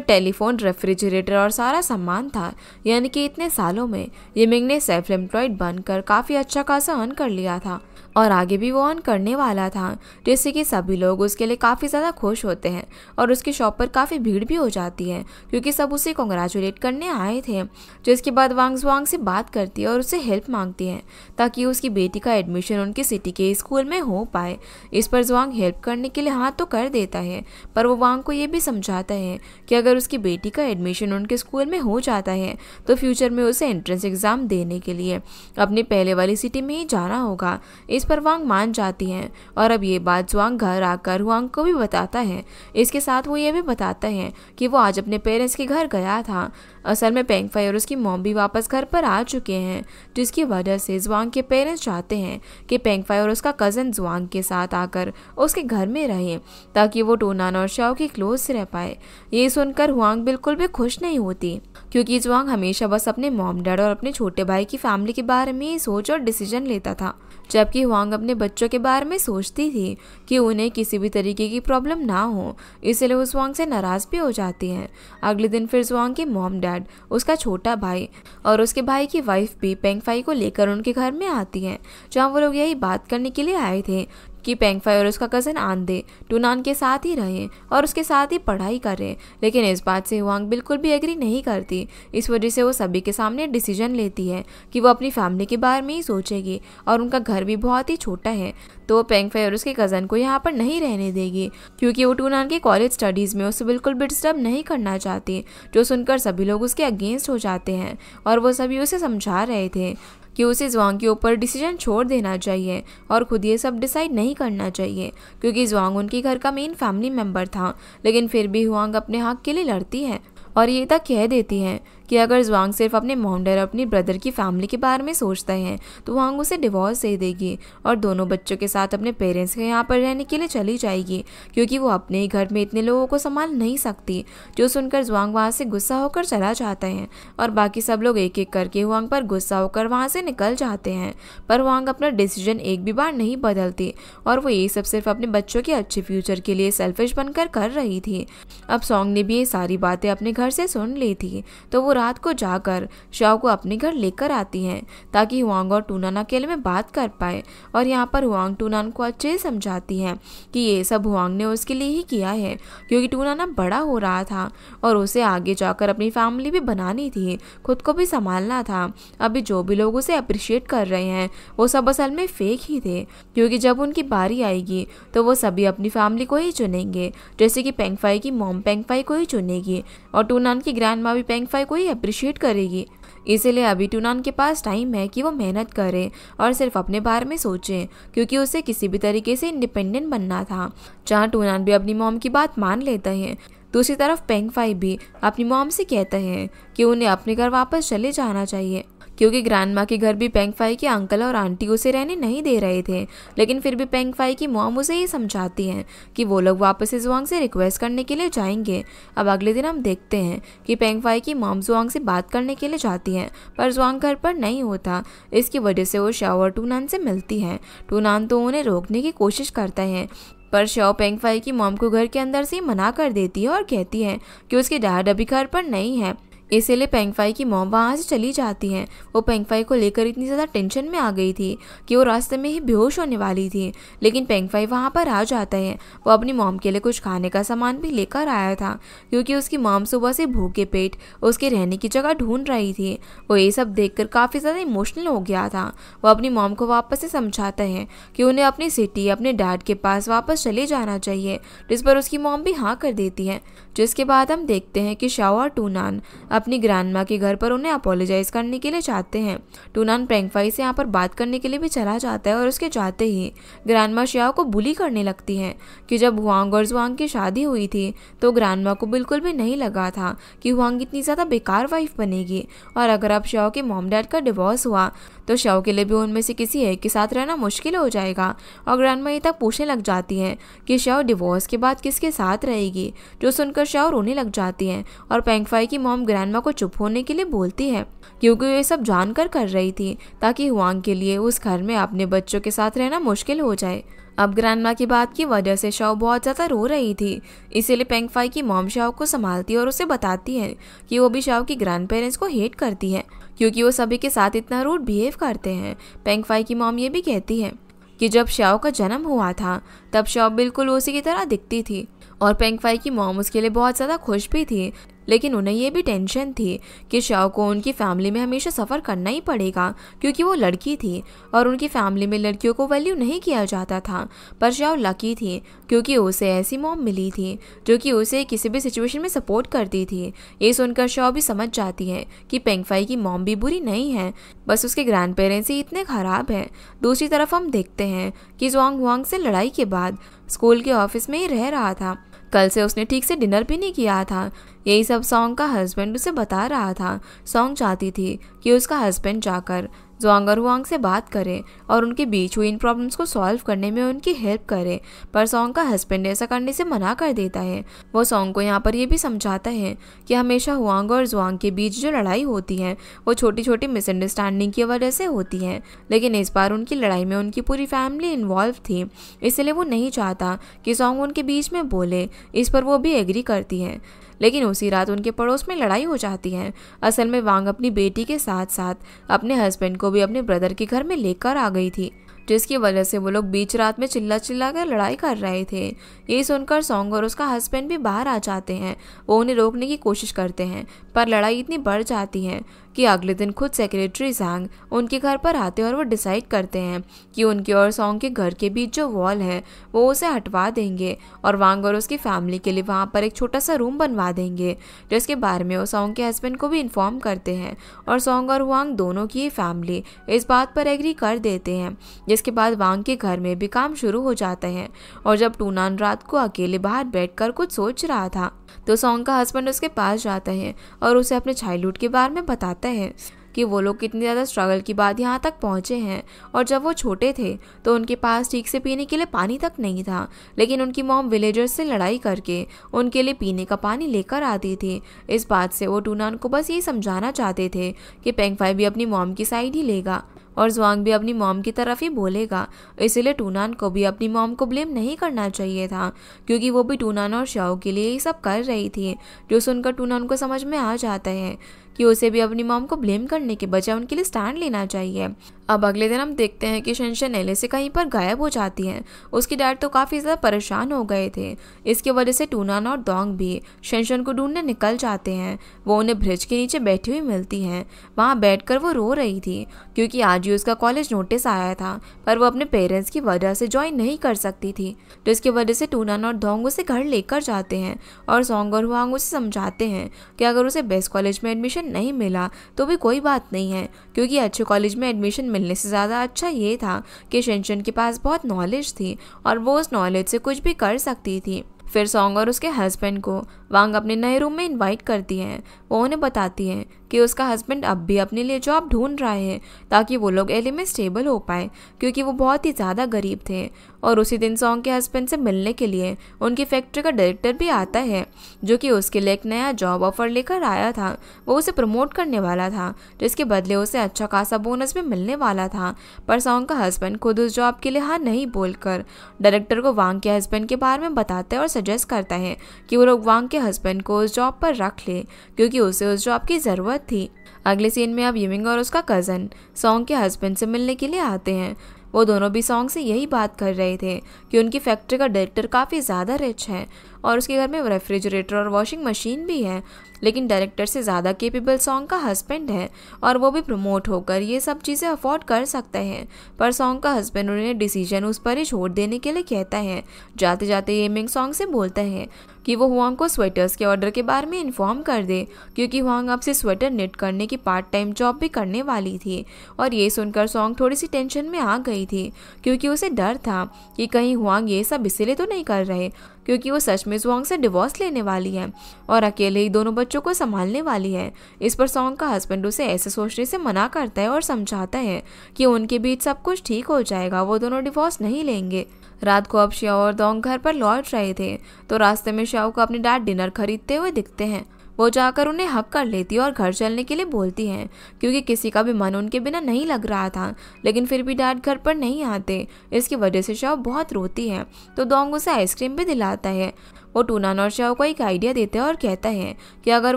टेलीफोन, रेफ्रिजरेटर और सारा सामान था। यानी कि इतने सालों में यिमिंग ने सेल्फ एम्प्लॉयड बनकर काफ़ी अच्छा खासा अर्न कर लिया था और आगे भी वो अर्न करने वाला था, जिससे कि सभी लोग उसके लिए काफ़ी ज़्यादा खुश होते हैं और उसकी शॉप पर काफ़ी भीड़ भी हो जाती है क्योंकि सब उसे कॉन्ग्रेचुलेट करने आए थे। जिसके बाद वांग जुआंग से बात करती है और उससे हेल्प मांगती है ताकि उसकी बेटी का एडमिशन उनकी सिटी के स्कूल में हो पाए। इस पर जुआंग हेल्प करने के लिए हाथ तो कर देता है, पर वो वांग को ये भी समझाता है कि अगर उसकी बेटी का एडमिशन उनके स्कूल में हो जाता है तो फ्यूचर में उसे एंट्रेंस एग्ज़ाम देने के लिए अपने पहले वाली सिटी में ही जाना होगा। इस पर वांग मान जाती हैं और अब ये बात जुआंग घर आकर हुआंग को भी बताता है। इसके साथ वो ये भी बताता है कि वो आज अपने पेरेंट्स के घर गया था। असल में पेंगफाई और उसकी मॉम भी वापस घर पर आ चुके हैं, जिसकी वजह से जुआंग के पेरेंट्स चाहते हैं कि पेंगफाई और उसका कज़न जुआंग के साथ आकर उसके घर में रहें ताकि वो टूनान और शाओ की क्लोज रह पाए। ये सुनकर हुआंग बिल्कुल भी खुश नहीं होती क्योंकि जुआंग हमेशा बस अपने मॉम डैड और अपने छोटे भाई की फैमिली के बारे में ही सोच और डिसीजन लेता था, जबकि हुआंग अपने बच्चों के बारे में सोचती थी कि उन्हें किसी भी तरीके की प्रॉब्लम ना हो। इसलिए वो जुआंग से नाराज़ भी हो जाती हैं। अगले दिन फिर जुआंग के मॉम डैड, उसका छोटा भाई और उसके भाई की वाइफ भी पेंगफाई को लेकर उनके घर में आती हैं, जहाँ वो लोग यही बात करने के लिए आए थे कि पेंगफाई और उसका कज़न आंधे टूनान के साथ ही रहें और उसके साथ ही पढ़ाई करें। लेकिन इस बात से हुआंग बिल्कुल भी एग्री नहीं करती। इस वजह से वो सभी के सामने डिसीजन लेती है कि वो अपनी फैमिली के बारे में ही सोचेगी और उनका घर भी बहुत ही छोटा है तो वो पेंगफाई और उसके कज़न को यहाँ पर नहीं रहने देगी क्योंकि वो टूनान के कॉलेज स्टडीज़ में उसे बिल्कुल भी डिस्टर्ब नहीं करना चाहती। जो सुनकर सभी लोग उसके अगेंस्ट हो जाते हैं और वो सभी उसे समझा रहे थे कि उसे जुआंग के ऊपर डिसीजन छोड़ देना चाहिए और खुद ये सब डिसाइड नहीं करना चाहिए क्योंकि जुआंग उनके घर का मेन फैमिली मेम्बर था। लेकिन फिर भी हुआंग अपने हक के लिए लड़ती है और ये तक कह देती है कि अगर जुआंग सिर्फ अपने मॉम और अपनी ब्रदर की फैमिली के बारे में सोचता है तो हुआंग उसे डिवोर्स दे देगी और दोनों बच्चों के साथ अपने पेरेंट्स के यहाँ पर रहने के लिए चली जाएगी क्योंकि वो अपने ही घर में इतने लोगों को संभाल नहीं सकती। जो सुनकर जुआंग वहाँ से गुस्सा होकर चला जाता है और बाकी सब लोग एक एक करके हुआंग पर गुस्सा होकर वहाँ से निकल जाते हैं। पर हुआंग अपना डिसीजन एक भी बार नहीं बदलती और वो ये सब सिर्फ अपने बच्चों के अच्छे फ्यूचर के लिए सेल्फिश बनकर कर रही थी। अब सॉन्ग ने भी ये सारी बातें अपने घर से सुन ली थी तो वो रात को जाकर शाओ को अपने घर लेकर आती हैं ताकि हुआंग और टूनान अकेले में बात कर पाए। और यहाँ पर हुआंग टूनान को अच्छे से समझाती हैं कि ये सब हुआंग ने उसके लिए ही किया है, क्योंकि टूनान अब बड़ा हो रहा था और उसे आगे जाकर अपनी फैमिली भी बनानी थी, खुद को भी संभालना था। अभी जो भी लोग उसे अप्रिशिएट कर रहे हैं वो सब असल में फेक ही थे, क्योंकि जब उनकी बारी आएगी तो वो सभी अपनी फैमिली को ही चुनेंगे, जैसे कि पेंगफाई की मॉम पेंगफाई को ही चुनेगी और टूनान की ग्रैंड माँ भी पेंगफाई को ही अप्रिशिएट करेगी। इसीलिए अभी टूनान के पास टाइम है कि वो मेहनत करे और सिर्फ अपने बारे में सोचे, क्योंकि उसे किसी भी तरीके से इंडिपेंडेंट बनना था। जहाँ टूनान भी अपनी मॉम की बात मान लेता है, दूसरी तरफ पेंगफाई भी अपनी मॉम से कहता है कि उन्हें अपने घर वापस चले जाना चाहिए, क्योंकि ग्रैंडमा के घर भी पेंगफाई के अंकल और आंटी उसे रहने नहीं दे रहे थे। लेकिन फिर भी पेंगफाई की मॉम उसे ये समझाती हैं कि वो लोग वापस जुआंग से रिक्वेस्ट करने के लिए जाएंगे। अब अगले दिन हम देखते हैं कि पेंगफाई की मॉम जुआंग से बात करने के लिए जाती हैं, पर जुआंग घर पर नहीं होता। इसकी वजह से वो शाओ और टूनान से मिलती है। टूनान तो उन्हें रोकने की कोशिश करता है, पर शाओ पेंगफाई की मॉम को घर के अंदर से मना कर देती है और कहती है कि उसके डैड अभी घर पर नहीं है। इसीलिए पेंगफाई की मॉम वहाँ से चली जाती हैं। वो पेंगफाई को लेकर इतनी ज़्यादा टेंशन में आ गई थी कि वो रास्ते में ही बेहोश होने वाली थी, लेकिन पेंगफाई वहाँ पर आ जाता है। वो अपनी मॉम के लिए कुछ खाने का सामान भी लेकर आया था, क्योंकि उसकी मॉम सुबह से भूखे पेट उसके रहने की जगह ढूंढ रही थी। वो ये सब देखकर काफ़ी ज़्यादा इमोशनल हो गया था। वो अपनी मॉम को वापस से समझाता है कि उन्हें अपनी सिटी अपने डैड के पास वापस चले जाना चाहिए, जिस पर उसकी मॉम भी हाँ कर देती है। जिसके बाद हम देखते हैं कि शाओ और टूनान अपनी ग्रैंडमा के घर पर उन्हें अपोलोजाइज करने के लिए चाहते हैं। टूनान पेंगफाई से यहाँ पर बात करने के लिए भी चला जाता है और उसके जाते ही ग्रैंडमा शाओ को बुली करने लगती है कि जब हुआंग और जुआंग की शादी हुई थी तो ग्रैंडमा को बिल्कुल भी नहीं लगा था कि हुआंग इतनी ज़्यादा बेकार वाइफ बनेगी, और अगर अब शाओ के मॉम डैड का डिवोर्स हुआ तो शाओ के लिए भी उनमें से किसी एक के साथ रहना मुश्किल हो जाएगा। और ग्रैंडमा ये तक पूछने लग जाती हैं कि शाओ डिवोर्स के बाद किसके साथ रहेगी, जो सुनकर शाओ रोने लग जाती हैं। और पेंगफाई की मॉम ग्रैंडमा को चुप होने के लिए बोलती है, क्योंकि ये सब जानकर कर रही थी ताकि हुआंग के लिए उस घर में अपने बच्चों के साथ रहना मुश्किल हो जाए। अब ग्रैंडमा की बात की वजह से शाओ बहुत ज़्यादा रो रही थी, इसीलिए पेंगफाई की मॉम शाओ को संभालती है और उसे बताती है कि वो भी शाओ की ग्रैंड पेरेंट्स को हेट करती है, क्योंकि वो सभी के साथ इतना रूड बिहेव करते हैं। पेंगफाई की मॉम ये भी कहती है कि जब शाओ का जन्म हुआ था तब शाओ बिल्कुल उसी की तरह दिखती थी, और पेंगफाई की मॉम उसके लिए बहुत ज़्यादा खुश भी थी। लेकिन उन्हें ये भी टेंशन थी कि शाओ को उनकी फैमिली में हमेशा सफ़र करना ही पड़ेगा, क्योंकि वो लड़की थी और उनकी फैमिली में लड़कियों को वैल्यू नहीं किया जाता था। पर शाओ लकी थी क्योंकि उसे ऐसी मॉम मिली थी जो कि उसे किसी भी सिचुएशन में सपोर्ट करती थी। ये सुनकर शाओ भी समझ जाती है कि पेंगफाई की मॉम भी बुरी नहीं है, बस उसके ग्रैंड पेरेंट्स ही इतने ख़राब हैं। दूसरी तरफ हम देखते हैं कि जुआंग हुआंग से लड़ाई के बाद स्कूल के ऑफिस में ही रह रहा था। कल से उसने ठीक से डिनर भी नहीं किया था। यही सब सॉन्ग का हस्बैंड उसे बता रहा था। सॉन्ग चाहती थी कि उसका हस्बैंड जाकर जुआंग और हुआंग से बात करे और उनके बीच हुई इन प्रॉब्लम्स को सॉल्व करने में उनकी हेल्प करे, पर सॉन्ग का हस्बैंड ऐसा करने से मना कर देता है। वो सॉन्ग को यहाँ पर ये भी समझाता है कि हमेशा हुआंग और जुआंग के बीच जो लड़ाई होती है वो छोटी छोटी मिसअंडरस्टैंडिंग की वजह से होती है, लेकिन इस बार उनकी लड़ाई में उनकी पूरी फैमिली इन्वॉल्व थी, इसलिए वो नहीं चाहता कि सॉन्ग उनके बीच में बोले। इस पर वो भी एग्री करती है। लेकिन उसी रात उनके पड़ोस में लड़ाई हो जाती है। असल में वांग अपनी बेटी के साथ साथ अपने हस्बैंड को भी अपने ब्रदर के घर में लेकर आ गई थी, जिसकी वजह से वो लोग बीच रात में चिल्ला चिल्ला कर लड़ाई कर रहे थे। ये सुनकर सॉन्ग और उसका हस्बैंड भी बाहर आ जाते हैं। वो उन्हें रोकने की कोशिश करते हैं, पर लड़ाई इतनी बढ़ जाती है कि अगले दिन खुद सेक्रेटरी ज़ैंग उनके घर पर आते हैं और वो डिसाइड करते हैं कि उनके और सॉन्ग के घर के बीच जो वॉल है वो उसे हटवा देंगे और वांग और उसकी फैमिली के लिए वहाँ पर एक छोटा सा रूम बनवा देंगे, जिसके बारे में वो सॉन्ग के हस्बैंड को भी इन्फॉर्म करते हैं। और सॉन्ग और वांग दोनों की फैमिली इस बात पर एग्री कर देते हैं, जिसके बाद वांग के घर में भी काम शुरू हो जाता है। और जब टूनान रात को अकेले बाहर बैठकर कुछ सोच रहा था तो सॉन्ग का हस्बैंड उसके पास जाता है और उसे अपने चाइल्डहुड के बारे में बताता है कि वो लोग कितनी ज़्यादा स्ट्रगल के बाद यहाँ तक पहुँचे हैं। और जब वो छोटे थे तो उनके पास ठीक से पीने के लिए पानी तक नहीं था, लेकिन उनकी मॉम विलेजर्स से लड़ाई करके उनके लिए पीने का पानी लेकर आती थी। इस बात से वो टूनान को बस यही समझाना चाहते थे कि पेंगफाई भी अपनी मॉम की साइड ही लेगा और जुआंग भी अपनी मॉम की तरफ ही बोलेगा। इसीलिए टूनान को भी अपनी मॉम को ब्लेम नहीं करना चाहिए था, क्योंकि वो भी टूनान और शाओ के लिए ये सब कर रही थी। जो सुनकर टूनान को समझ में आ जाता है कि उसे भी अपनी मॉम को ब्लेम करने के बजाय उनके लिए स्टैंड लेना चाहिए। अब अगले दिन हम देखते हैं कि शेनशन एले से कहीं पर गायब हो जाती हैं। उसकी डैड तो काफ़ी ज़्यादा परेशान हो गए थे। इसकी वजह से टूनान और डोंग भी शेनशन को ढूंढने निकल जाते हैं। वो उन्हें ब्रिज के नीचे बैठी हुई मिलती हैं। वहाँ बैठकर वो रो रही थी क्योंकि आज ही उसका कॉलेज नोटिस आया था, पर वो अपने पेरेंट्स की वजह से ज्वाइन नहीं कर सकती थी, जिसकी वजह से टूनान और डोंग उसे घर लेकर जाते हैं और सॉन्ग और हुआंग उसे समझाते हैं कि अगर उसे बेस्ट कॉलेज में एडमिशन नहीं मिला तो भी कोई बात नहीं है, क्योंकि अच्छे कॉलेज में एडमिशन मिलने से ज़्यादा अच्छा ये था कि शेनशन के पास बहुत नॉलेज थी और वो उस नॉलेज से कुछ भी कर सकती थी। फिर सॉन्ग और उसके हस्बैंड को वांग अपने नए रूम में इनवाइट करती हैं। वो उन्हें बताती हैं कि उसका हस्बैंड अब भी अपने लिए जॉब ढूंढ रहा है ताकि वो लोग एले में स्टेबल हो पाए, क्योंकि वो बहुत ही ज़्यादा गरीब थे। और उसी दिन सॉन्ग के हस्बैंड से मिलने के लिए उनकी फैक्ट्री का डायरेक्टर भी आता है, जो कि उसके लिए एक नया जॉब ऑफर लेकर आया था। वो उसे प्रमोट करने वाला था, जिसके बदले उसे अच्छा खासा बोनस भी मिलने वाला था। पर सॉन्ग का हस्बैंड खुद उस जॉब के लिए हाँ नहीं बोलकर डायरेक्टर को वांग के हस्बैंड के बारे में बताता है और सजेस्ट करता है कि वो लोग वांग के हस्बैंड को उस जॉब पर रख ले, क्योंकि उसे उस जॉब की ज़रूरत थी। अगले सीन में अब यूमिंग और उसका कज़न सॉन्ग के हस्बैंड से मिलने के लिए आते हैं। वो दोनों भी सॉन्ग से यही बात कर रहे थे कि उनकी फैक्ट्री का डायरेक्टर काफ़ी ज़्यादा रिच है और उसके घर में रेफ्रिजरेटर और वॉशिंग मशीन भी है, लेकिन डायरेक्टर से ज़्यादा केपेबल सॉन्ग का हस्बैंड है और वो भी प्रमोट होकर ये सब चीज़ें अफोर्ड कर सकता है। पर सॉन्ग का हस्बैंड उन्हें डिसीजन उस पर ही छोड़ देने के लिए कहता है। जाते जाते ये मिंग सॉन्ग से बोलता है कि वो हुआंग को स्वेटर्स के ऑर्डर के बारे में इन्फॉर्म कर दे, क्योंकि हुआंग अब से स्वेटर निट करने की पार्ट टाइम जॉब भी करने वाली थी। और ये सुनकर सॉन्ग थोड़ी सी टेंशन में आ गई थी, क्योंकि उसे डर था कि कहीं हुआंग ये सब इसीलिए तो नहीं कर रहे क्योंकि वो सच में जुआंग से डिवोर्स लेने वाली है और अकेले ही दोनों बच्चों को संभालने वाली है। इस पर सॉन्ग का हस्बैंड उसे ऐसे सोचने से मना करता है और समझाता है कि उनके बीच सब कुछ ठीक हो जाएगा, वो दोनों डिवोर्स नहीं लेंगे। रात को अब श्याओ और डोंग घर पर लौट रहे थे तो रास्ते में श्याओ को अपने डैड डिनर खरीदते हुए दिखते हैं। वो जाकर उन्हें हक कर लेती और घर चलने के लिए बोलती हैं, क्योंकि किसी का भी मन उनके बिना नहीं लग रहा था। लेकिन फिर भी डैड घर पर नहीं आते, इसकी वजह से श्याओ बहुत रोती है। तो डोंग उसे आइसक्रीम भी दिलाता है। वो टूनान और श्याओ को एक आइडिया देता है और कहता है कि अगर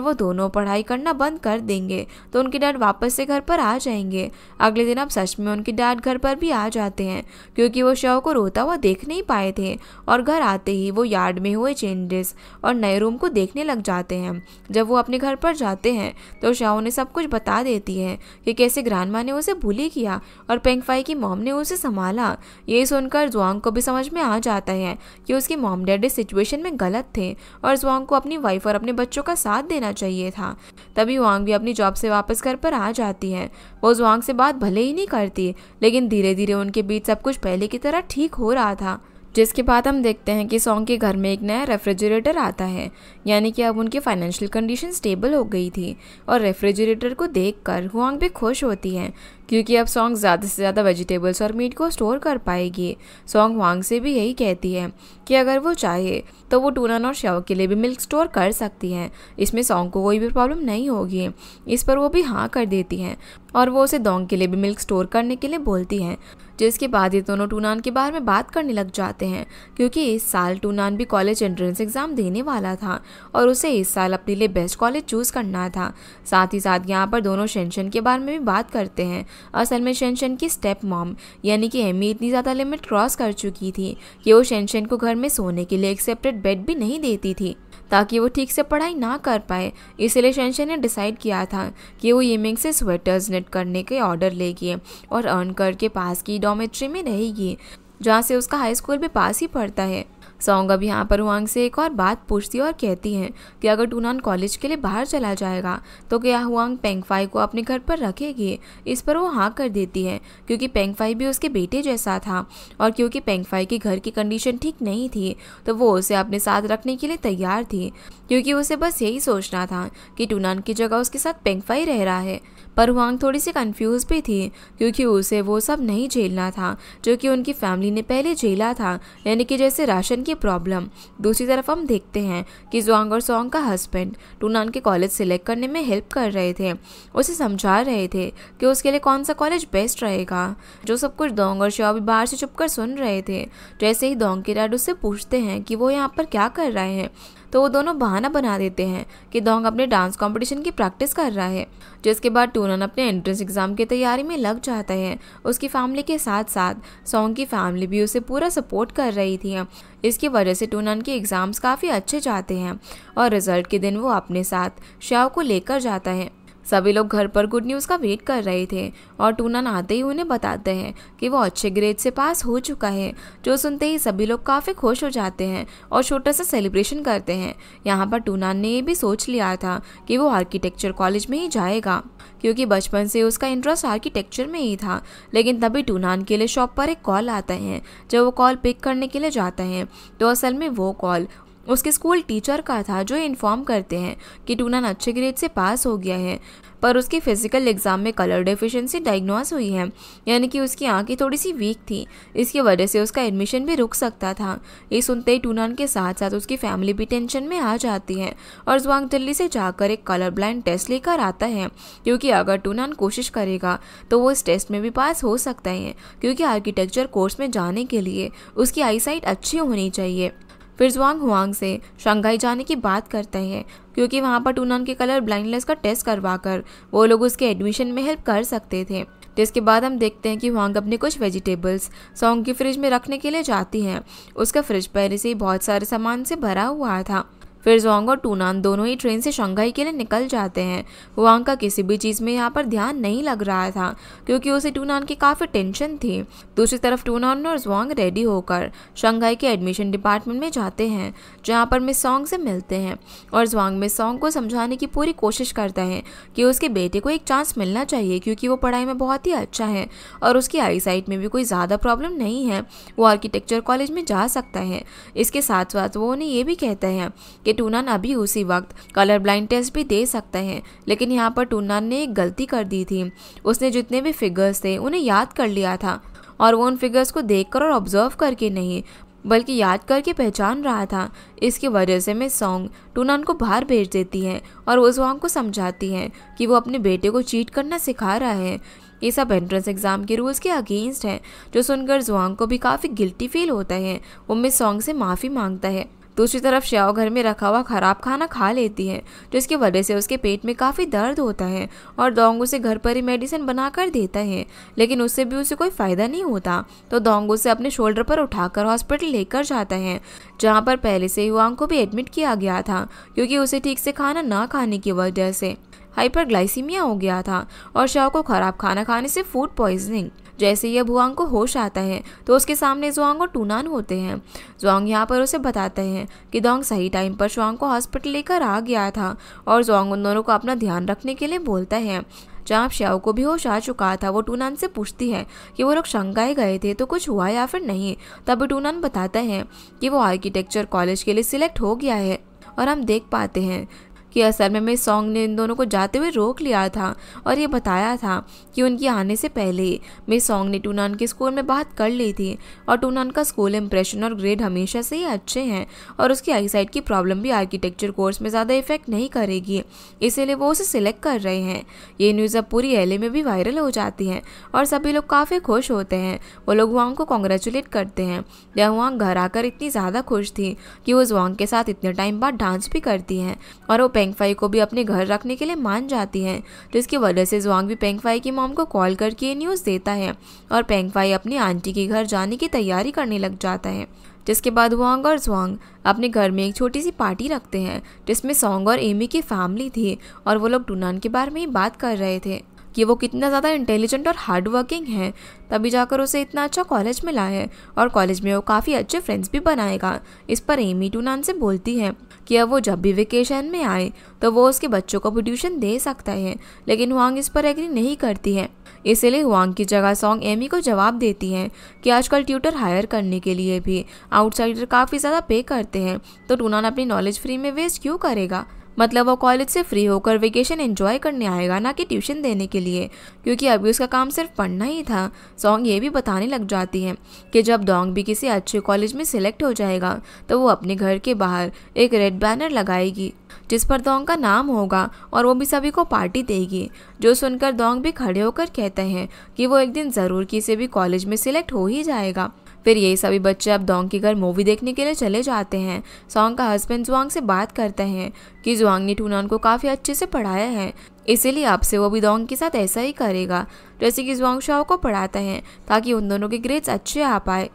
वो दोनों पढ़ाई करना बंद कर देंगे तो उनके डैड वापस से घर पर आ जाएंगे। अगले दिन अब सच में उनके डैड घर पर भी आ जाते हैं, क्योंकि वो श्याओ को रोता हुआ देख नहीं पाए थे और घर आते ही वो यार्ड में हुए चेंजेस और नए रूम को देखने लग जाते हैं। जब वो अपने घर पर जाते हैं तो श्याओ ने सब कुछ बता देती है कि कैसे ग्रैंडमा ने उसे बुली किया और पेंगफाई की मॉम ने उसे संभाला। ये सुनकर जुआंग को भी समझ में आ जाता है कि उसकी मॉम डैड इस सिचुएशन में गलत थे और जुआंग को अपनी वाइफ और अपने बच्चों का साथ देना चाहिए था। तभी जुआंग भी अपनी जॉब से वापस घर पर आ जाती है। वो जुआंग से बात भले ही नहीं करती, लेकिन धीरे धीरे उनके बीच सब कुछ पहले की तरह ठीक हो रहा था। जिसके बाद हम देखते हैं कि सॉन्ग के घर में एक नया रेफ्रिजरेटर आता है, यानी कि अब उनकी फाइनेंशियल कंडीशन स्टेबल हो गई थी। और रेफ्रिजरेटर को देखकर हुआंग भी खुश होती है, क्योंकि अब सॉन्ग ज़्यादा से ज़्यादा वेजिटेबल्स और मीट को स्टोर कर पाएगी। सॉन्ग हुआंग से भी यही कहती है कि अगर वो चाहे तो वो टूनान और श्याओ के लिए भी मिल्क स्टोर कर सकती है, इसमें सॉन्ग को कोई भी प्रॉब्लम नहीं होगी। इस पर वो भी हाँ कर देती हैं और वो उसे डोंग के लिए भी मिल्क स्टोर करने के लिए बोलती हैं। जिसके बाद ये दोनों टूनान के बारे में बात करने लग जाते हैं, क्योंकि इस साल टूनान भी कॉलेज एंट्रेंस एग्ज़ाम देने वाला था और उसे इस साल अपने लिए बेस्ट कॉलेज चूज़ करना था। साथ ही साथ यहाँ पर दोनों शेनशन के बारे में भी बात करते हैं। असल में शेनशन की स्टेप मॉम यानी कि एमी इतनी ज़्यादा लिमिट क्रॉस कर चुकी थी कि वो शेनशन को घर में सोने के लिए एक सेपरेट बेड भी नहीं देती थी, ताकि वो ठीक से पढ़ाई ना कर पाए। इसलिए शेनशन ने डिसाइड किया था कि वो यिमिंग से स्वेटर्स निट करने के ऑर्डर लेगी और अर्न करके पास की डॉर्मेट्री में रहेगी, जहाँ से उसका हाई स्कूल भी पास ही पड़ता है। सॉन्ग अब यहाँ पर हुआंग से एक और बात पूछती है और कहती हैं कि अगर टूनान कॉलेज के लिए बाहर चला जाएगा तो क्या हुआंग पेंगफाई को अपने घर पर रखेगी। इस पर वो हाँ कर देती है, क्योंकि पेंगफाई भी उसके बेटे जैसा था और क्योंकि पेंगफाई के घर की कंडीशन ठीक नहीं थी तो वो उसे अपने साथ रखने के लिए तैयार थी, क्योंकि उसे बस यही सोचना था कि टूनान की जगह उसके साथ पेंगफाई रह रहा है। पर हुआंग थोड़ी सी कंफ्यूज भी थी, क्योंकि उसे वो सब नहीं झेलना था जो कि उनकी फैमिली ने पहले झेला था, यानी कि जैसे राशन की की प्रॉब्लम। दूसरी तरफ हम देखते हैं कि ज़ुआंग और सॉन्ग का हस्बैंड टूनान के कॉलेज सिलेक्ट करने में हेल्प कर रहे थे, उसे समझा रहे थे कि उसके लिए कौन सा कॉलेज बेस्ट रहेगा। जो सब कुछ दोंग और श्याओ भी बाहर से चुपकर सुन रहे थे। जैसे ही दोंग के डैड उससे पूछते हैं कि वो यहाँ पर क्या कर रहे हैं, तो वो दोनों बहाना बना देते हैं कि दोंग अपने डांस कंपटीशन की प्रैक्टिस कर रहा है। जिसके बाद टूनान अपने एंट्रेंस एग्जाम की तैयारी में लग जाता है। उसकी फैमिली के साथ साथ सॉन्ग की फैमिली भी उसे पूरा सपोर्ट कर रही थी। इसकी वजह से टूनान के एग्जाम्स काफ़ी अच्छे जाते हैं और रिजल्ट के दिन वो अपने साथ श्याओ को लेकर जाता है। सभी लोग घर पर गुड न्यूज़ का वेट कर रहे थे और टूनान आते ही उन्हें बताते हैं कि वो अच्छे ग्रेड से पास हो चुका है। जो सुनते ही सभी लोग काफ़ी खुश हो जाते हैं और छोटा सा सेलिब्रेशन करते हैं। यहाँ पर टूनान ने ये भी सोच लिया था कि वो आर्किटेक्चर कॉलेज में ही जाएगा, क्योंकि बचपन से उसका इंटरेस्ट आर्किटेक्चर में ही था। लेकिन तभी टूनान के लिए शॉप पर एक कॉल आता है। जब वो कॉल पिक करने के लिए जाता है तो असल में वो कॉल उसके स्कूल टीचर का था, जो इन्फॉर्म करते हैं कि टूनान अच्छे ग्रेड से पास हो गया है, पर उसकी फिजिकल एग्जाम में कलर डेफिशिएंसी डायग्नोस हुई है, यानी कि उसकी आंखें थोड़ी सी वीक थी। इसकी वजह से उसका एडमिशन भी रुक सकता था। ये सुनते ही टूनान के साथ साथ उसकी फैमिली भी टेंशन में आ जाती है और ज़ुआंग जल्दी से जाकर एक कलर ब्लाइंड टेस्ट लेकर आता है, क्योंकि अगर टूनान कोशिश करेगा तो वो इस टेस्ट में भी पास हो सकता है, क्योंकि आर्किटेक्चर कोर्स में जाने के लिए उसकी आईसाइट अच्छी होनी चाहिए। फिर ज़ुआंग हुआंग से शंघाई जाने की बात करता है, क्योंकि वहाँ पर टूनान के कलर ब्लाइंडनेस का टेस्ट करवाकर वो लोग उसके एडमिशन में हेल्प कर सकते थे। जिसके बाद हम देखते हैं कि हुआंग अपने कुछ वेजिटेबल्स सॉन्ग की फ्रिज में रखने के लिए जाती हैं। उसका फ्रिज पहले से ही बहुत सारे सामान से भरा हुआ था। फिर ज़ुआंग और टूनान दोनों ही ट्रेन से शंघाई के लिए निकल जाते हैं। हुआंग का किसी भी चीज़ में यहाँ पर ध्यान नहीं लग रहा था, क्योंकि उसे टूनान की काफ़ी टेंशन थी। दूसरी तरफ टूनान और ज़ुआंग रेडी होकर शंघाई के एडमिशन डिपार्टमेंट में जाते हैं, जहाँ पर मिस सॉन्ग से मिलते हैं और ज़ुआंग मिस सॉन्ग को समझाने की पूरी कोशिश करता है कि उसके बेटे को एक चांस मिलना चाहिए, क्योंकि वो पढ़ाई में बहुत ही अच्छा है और उसकी आईसाइट में भी कोई ज़्यादा प्रॉब्लम नहीं है, वो आर्किटेक्चर कॉलेज में जा सकता है। इसके साथ साथ वो उन्हें ये भी कहता है कि टूनान अभी उसी वक्त कलर ब्लाइंड टेस्ट भी दे सकता है। लेकिन यहाँ पर टूनान ने एक गलती कर दी थी। उसने जितने भी फिगर्स थे उन्हें याद कर लिया था और वो उन फिगर्स को देखकर और ऑब्जर्व करके नहीं, बल्कि याद करके पहचान रहा था। इसकी वजह से मिस सॉन्ग टूनान को बाहर भेज देती है और वो ज़ुआंग को समझाती है कि वो अपने बेटे को चीट करना सिखा रहा है। ये सब एंट्रेंस एग्जाम के रूल्स के अगेंस्ट है, जो सुनकर ज़ुआंग को भी काफ़ी गिल्टी फील होता है। वो मिस सॉन्ग से माफ़ी मांगता है। दूसरी तरफ श्याओ घर में रखा हुआ खराब खाना खा लेती है, जिसकी वजह से उसके पेट में काफ़ी दर्द होता है और दोंग उसे घर पर ही मेडिसिन बनाकर देता है, लेकिन उससे भी उसे कोई फ़ायदा नहीं होता। तो दोंग उसे अपने शोल्डर पर उठाकर हॉस्पिटल लेकर जाता है, जहाँ पर पहले से हुआंग को भी एडमिट किया गया था, क्योंकि उसे ठीक से खाना ना खाने की वजह से हाइपरग्लाइसीमिया हो गया था और श्याओ को खराब खाना खाने से फूड पॉइजनिंग। जैसे ही अब हुआंग को होश आता है तो उसके सामने ज़ुआंग और टूनान होते हैं। ज़ुआंग यहाँ पर उसे बताते हैं कि दोंग सही टाइम पर श्वांग को हॉस्पिटल लेकर आ गया था और ज़ुआंग उन दोनों को अपना ध्यान रखने के लिए बोलता है। जहाँ श्याओ को भी होश आ चुका था, वो टूनान से पूछती है कि वो लोग शंघाई गए थे तो कुछ हुआ या फिर नहीं। तभी टूनान बताता है कि वो आर्किटेक्चर कॉलेज के लिए सिलेक्ट हो गया है और हम देख पाते हैं कि असल में मिस सॉन्ग ने इन दोनों को जाते हुए रोक लिया था और ये बताया था कि उनकी आने से पहले ही मिस सॉन्ग ने टूनान के स्कूल में बात कर ली थी और टूनान का स्कूल इंप्रेशन और ग्रेड हमेशा से ही अच्छे हैं और उसकी आईसाइट की प्रॉब्लम भी आर्किटेक्चर कोर्स में ज़्यादा इफेक्ट नहीं करेगी, इसीलिए वो उसे सिलेक्ट कर रहे हैं। ये न्यूज़ अब पूरी एलए में भी वायरल हो जाती है और सभी लोग काफ़ी खुश होते हैं। वो लोग हुआंग को कॉन्ग्रेचुलेट करते हैं। यह हुआंग घर आकर इतनी ज़्यादा खुश थी कि वो ज़ुआंग के साथ इतने टाइम बाद डांस भी करती हैं और वो पेंगफाई को भी अपने घर रखने के लिए मान जाती हैं, जिसकी वजह से ज़ुआंग भी पेंगफाई की मॉम को कॉल करके ये न्यूज़ देता है और पेंगफाई अपनी आंटी के घर जाने की तैयारी करने लग जाता है। जिसके बाद हुआंग और ज़ुआंग अपने घर में एक छोटी सी पार्टी रखते हैं, जिसमें सॉन्ग और एमी की फैमिली थी और वो लोग टूनान के बारे में ही बात कर रहे थे कि वो कितना ज़्यादा इंटेलिजेंट और हार्ड वर्किंग है, तभी जाकर उसे इतना अच्छा कॉलेज मिला है और कॉलेज में वो काफ़ी अच्छे फ्रेंड्स भी बनाएगा। इस पर एमी टूनान से बोलती है कि अब वो जब भी वेकेशन में आए तो वो उसके बच्चों को भी ट्यूशन दे सकता है, लेकिन हुआंग इस पर एग्री नहीं करती है। इसीलिए हुआंग की जगह सॉन्ग एमी को जवाब देती है कि आजकल ट्यूटर हायर करने के लिए भी आउटसाइडर काफ़ी ज़्यादा पे करते हैं, तो टूनान अपनी नॉलेज फ्री में वेस्ट क्यों करेगा। मतलब वो कॉलेज से फ्री होकर वेकेशन एंजॉय करने आएगा, ना कि ट्यूशन देने के लिए, क्योंकि अभी उसका काम सिर्फ पढ़ना ही था। सॉन्ग ये भी बताने लग जाती है कि जब डोंग भी किसी अच्छे कॉलेज में सिलेक्ट हो जाएगा तो वो अपने घर के बाहर एक रेड बैनर लगाएगी जिस पर डोंग का नाम होगा और वो भी सभी को पार्टी देगी। जो सुनकर डोंग भी खड़े होकर कहते हैं कि वो एक दिन ज़रूर किसी भी कॉलेज में सिलेक्ट हो ही जाएगा। फिर ये सभी बच्चे अब डोंग के घर मूवी देखने के लिए चले जाते हैं। सॉन्ग का हस्बैंड जुआंग से बात करते हैं कि जुआंग ने टूनान को काफ़ी अच्छे से पढ़ाया है, इसीलिए अब से वो भी डोंग के साथ ऐसा ही करेगा जैसे कि जुआंग शाओ को पढ़ाता है, ताकि उन दोनों के ग्रेड्स अच्छे आ पाए।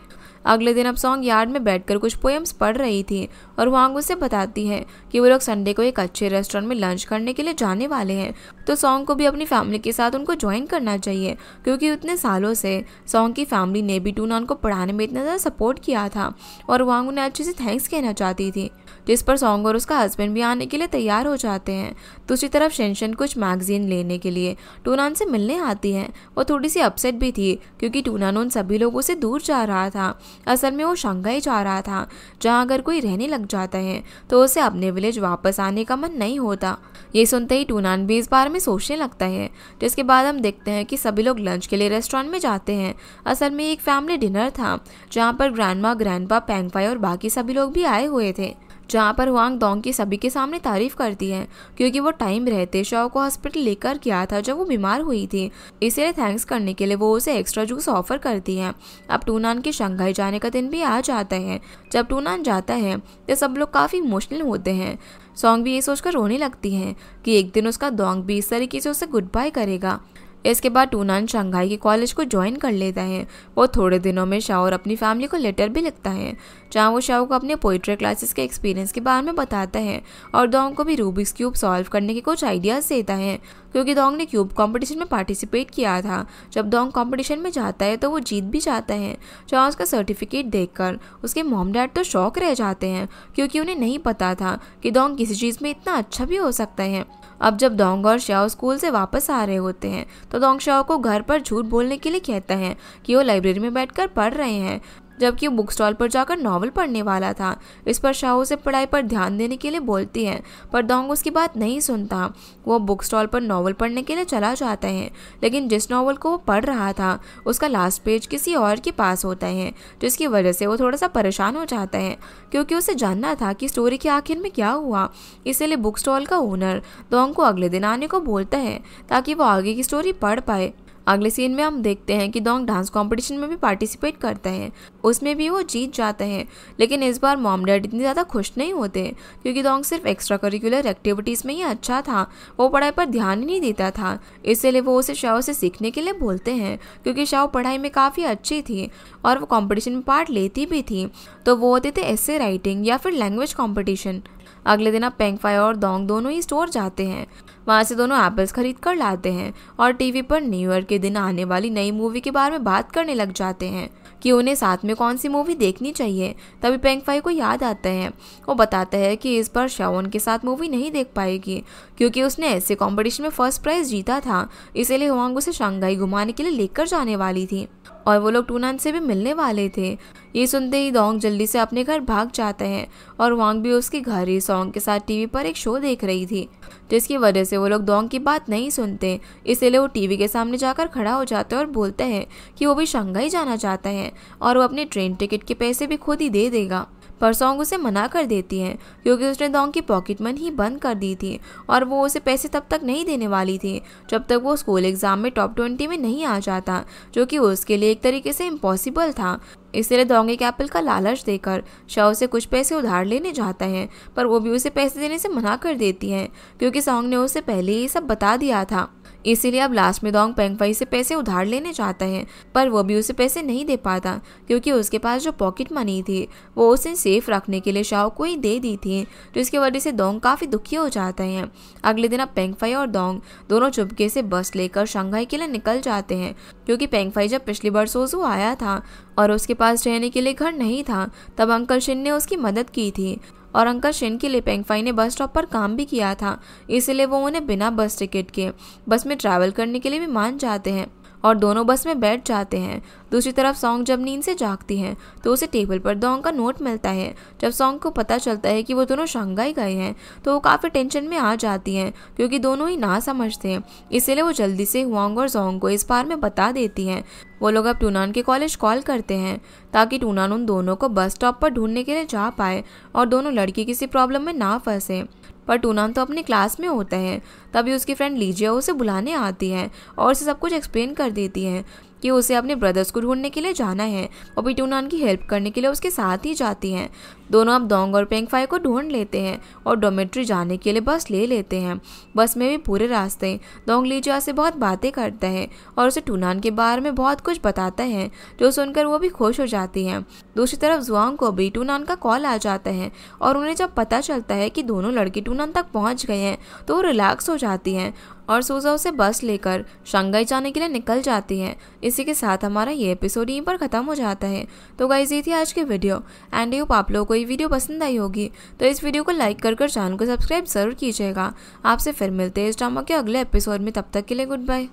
अगले दिन अब सॉन्ग यार्ड में बैठकर कुछ पोएम्स पढ़ रही थी और वांग उसे बताती है कि वो लोग संडे को एक अच्छे रेस्टोरेंट में लंच करने के लिए जाने वाले हैं, तो सॉन्ग को भी अपनी फैमिली के साथ उनको ज्वाइन करना चाहिए, क्योंकि उतने सालों से सॉन्ग की फैमिली ने भी टूनान को पढ़ाने में इतना ज़्यादा सपोर्ट किया था और वांग उन्हें अच्छे से थैंक्स कहना चाहती थी, जिस पर सॉन्ग और उसका हस्बैंड भी आने के लिए तैयार हो जाते हैं। दूसरी तरफ शेनशन कुछ मैगजीन लेने के लिए टूनान से मिलने आती है। वो थोड़ी सी अपसेट भी थी क्योंकि टूनान उन सभी लोगों से दूर जा रहा था। असल में वो शंघाई जा रहा था, जहाँ अगर कोई रहने लग जाता है तो उसे अपने विलेज वापस आने का मन नहीं होता। ये सुनते ही टूनान भी इस बारे में सोचने लगता है, जिसके बाद हम देखते हैं कि सभी लोग लंच के लिए रेस्टोरेंट में जाते हैं। असल में एक फैमिली डिनर था जहाँ पर ग्रैंडमा, ग्रैंडपा, पेंगफाई और बाकी सभी लोग भी आए हुए थे, जहाँ पर वांग डोंग की सभी के सामने तारीफ करती है क्योंकि वो टाइम रहते शाओ को हॉस्पिटल लेकर गया था जब वो बीमार हुई थी, इसलिए थैंक्स करने के लिए वो उसे एक्स्ट्रा जूस ऑफर करती है। अब टूनान के शंघाई जाने का दिन भी आ जाता है। जब टूनान जाता है तो सब लोग काफ़ी इमोशनल होते हैं। सॉन्ग भी ये सोचकर रोने लगती है कि एक दिन उसका डोंग भी इस तरीके से उसे गुड बाय करेगा। इसके बाद टूनान शंघाई के कॉलेज को ज्वाइन कर लेता है। वो थोड़े दिनों में शाओ और अपनी फैमिली को लेटर भी लिखता है, जहाँ वो शाओ को अपने पोइट्री क्लासेस के एक्सपीरियंस के बारे में बताता है और डोंग को भी रूबिक्स क्यूब सॉल्व करने के कुछ आइडियाज़ देता है, क्योंकि डोंग ने क्यूब कंपटीशन में पार्टिसिपेट किया था। जब डोंग कंपटीशन में जाता है तो वो जीत भी जाता है, जहाँ उसका सर्टिफिकेट देखकर उसके मॉम डैड तो शॉक रह जाते हैं, क्योंकि उन्हें नहीं पता था कि डोंग किसी चीज़ में इतना अच्छा भी हो सकता है। अब जब डोंग और शाओ स्कूल से वापस आ रहे होते हैं तो डोंग शाओ को घर पर झूठ बोलने के लिए कहता है कि वो लाइब्रेरी में बैठकर पढ़ रहे हैं, जबकि वो बुक स्टॉल पर जाकर नॉवल पढ़ने वाला था। इस पर शाओ उसे पढ़ाई पर ध्यान देने के लिए बोलती है, पर डोंग उसकी बात नहीं सुनता। वो बुक स्टॉल पर नॉवल पढ़ने के लिए चला जाता है, लेकिन जिस नॉवल को वो पढ़ रहा था उसका लास्ट पेज किसी और के पास होता है, जिसकी वजह से वो थोड़ा सा परेशान हो जाता है, क्योंकि उसे जानना था कि स्टोरी के आखिर में क्या हुआ। इसीलिए बुक स्टॉल का ओनर डोंग को अगले दिन आने को बोलता है ताकि वो आगे की स्टोरी पढ़ पाए। अगले सीन में हम देखते हैं कि डोंग डांस कंपटीशन में भी पार्टिसिपेट करता है, उसमें भी वो जीत जाता है, लेकिन इस बार मॉम डैड इतनी ज़्यादा खुश नहीं होते, क्योंकि डोंग सिर्फ एक्स्ट्रा करिकुलर एक्टिविटीज़ में ही अच्छा था, वो पढ़ाई पर ध्यान ही नहीं देता था। इसलिए वो उसे शाओ से सीखने के लिए बोलते हैं, क्योंकि शाओ पढ़ाई में काफ़ी अच्छी थी और वो कॉम्पिटिशन में पार्ट लेती भी थी, तो वो होते थे एसे राइटिंग या फिर लैंग्वेज कॉम्पिटिशन। अगले दिन अब पेंगफाई और डोंग दोनों ही स्टोर जाते हैं। वहाँ से दोनों एप्पल्स खरीद कर लाते हैं और टीवी पर न्यू ईयर के दिन आने वाली नई मूवी के बारे में बात करने लग जाते हैं कि उन्हें साथ में कौन सी मूवी देखनी चाहिए। तभी पेंगफाई को याद आता है, वो बताता है कि इस बार शाओन के साथ मूवी नहीं देख पाएगी, क्योंकि उसने ऐसे कॉम्पिटिशन में फर्स्ट प्राइज जीता था, इसीलिए हुआंग उसे शंघाई घुमाने के लिए लेकर जाने वाली थी और वो लोग टूनान से भी मिलने वाले थे। ये सुनते ही डोंग जल्दी से अपने घर भाग जाता है और वांग भी उसके घर ही सॉन्ग के साथ टीवी पर एक शो देख रही थी, जिसकी वजह से वो लोग डोंग की बात नहीं सुनते। इसीलिए वो टीवी के सामने जाकर खड़ा हो जाता है और बोलता है कि वो भी शंघाई जाना चाहता है और वो अपने ट्रेन टिकट के पैसे भी खुद ही दे देगा। पर सॉन्ग उसे मना कर देती है, क्योंकि उसने डोंग की पॉकेट मनी ही बंद कर दी थी और वो उसे पैसे तब तक नहीं देने वाली थी जब तक वो स्कूल एग्जाम में टॉप 20 में नहीं आ जाता, जो कि उसके लिए एक तरीके से इम्पॉसिबल था। इसलिए डोंग एक एप्पल का लालच देकर शाओ से कुछ पैसे उधार लेने जाता है, पर वो भी उसे पैसे देने से मना कर देती है, क्योंकि सॉन्ग ने उसे पहले ही सब बता दिया था। इसीलिए अब लास्ट में डोंग पेंगफाई से पैसे उधार लेने जाता है, पर वो भी उसे पैसे नहीं दे पाता, क्योंकि उसके पास जो पॉकेट मनी थी वो उसे सेफ रखने के लिए शाओ को ही दे दी थी, जिसकी वजह से डोंग काफ़ी दुखी हो जाता है। अगले दिन अब पेंगफाई और डोंग दोनों चुपके से बस लेकर शंघाई के लिए निकल जाते हैं, क्योंकि पेंगफाई जब पिछली बार सोजू आया था और उसके पास रहने के लिए घर नहीं था, तब अंकल शिन ने उसकी मदद की थी और अंकल शिन के लिए पेंगफाई ने बस स्टॉप पर काम भी किया था, इसलिए वो उन्हें बिना बस टिकट के बस में ट्रैवल करने के लिए भी मान जाते हैं और दोनों बस में बैठ जाते हैं। दूसरी तरफ सॉन्ग जब नींद से जागती है तो उसे टेबल पर दोंग का नोट मिलता है। जब सॉन्ग को पता चलता है कि वो दोनों शंघाई गए हैं तो वो काफ़ी टेंशन में आ जाती हैं क्योंकि दोनों ही ना समझते हैं। इसलिए वो जल्दी से हुआंग और जोंग को इस बारे में बता देती हैं। वो लोग अब टूनान के कॉलेज कॉल करते हैं ताकि टूनान उन दोनों को बस स्टॉप पर ढूंढने के लिए जा पाए और दोनों लड़की किसी प्रॉब्लम में ना फंसे। पर टूनान तो अपनी क्लास में होता है। तभी उसकी फ्रेंड लीजिया उसे बुलाने आती है और उसे सब कुछ एक्सप्लेन कर देती है कि उसे अपने ब्रदर्स को ढूंढने के लिए जाना है और भी टूनान की हेल्प करने के लिए उसके साथ ही जाती हैं। दोनों अब दोंग और पेंगफाई को ढूंढ लेते हैं और डॉर्मेट्री जाने के लिए बस ले लेते हैं। बस में भी पूरे रास्ते दोंग लीजिया से बहुत बातें करता है और उसे टूनान के बारे में बहुत कुछ बताता है, जो सुनकर वो भी खुश हो जाती है। दूसरी तरफ जुआंग को भी टूनान का कॉल आ जाता है और उन्हें जब पता चलता है कि दोनों लड़के टूनान तक पहुंच गए हैं तो वो रिलैक्स हो जाती हैं और सूजो से बस लेकर शंघाई जाने के लिए निकल जाती हैं। इसी के साथ हमारा ये एपिसोड यहीं पर ख़त्म हो जाता है। तो गाइस ये थी आज की वीडियो एंड होप आप लोगों को ये वीडियो पसंद आई होगी। तो इस वीडियो को लाइक कर चैनल को सब्सक्राइब ज़रूर कीजिएगा। आपसे फिर मिलते हैं इस ड्रामा के अगले एपिसोड में। तब तक के लिए गुड बाय।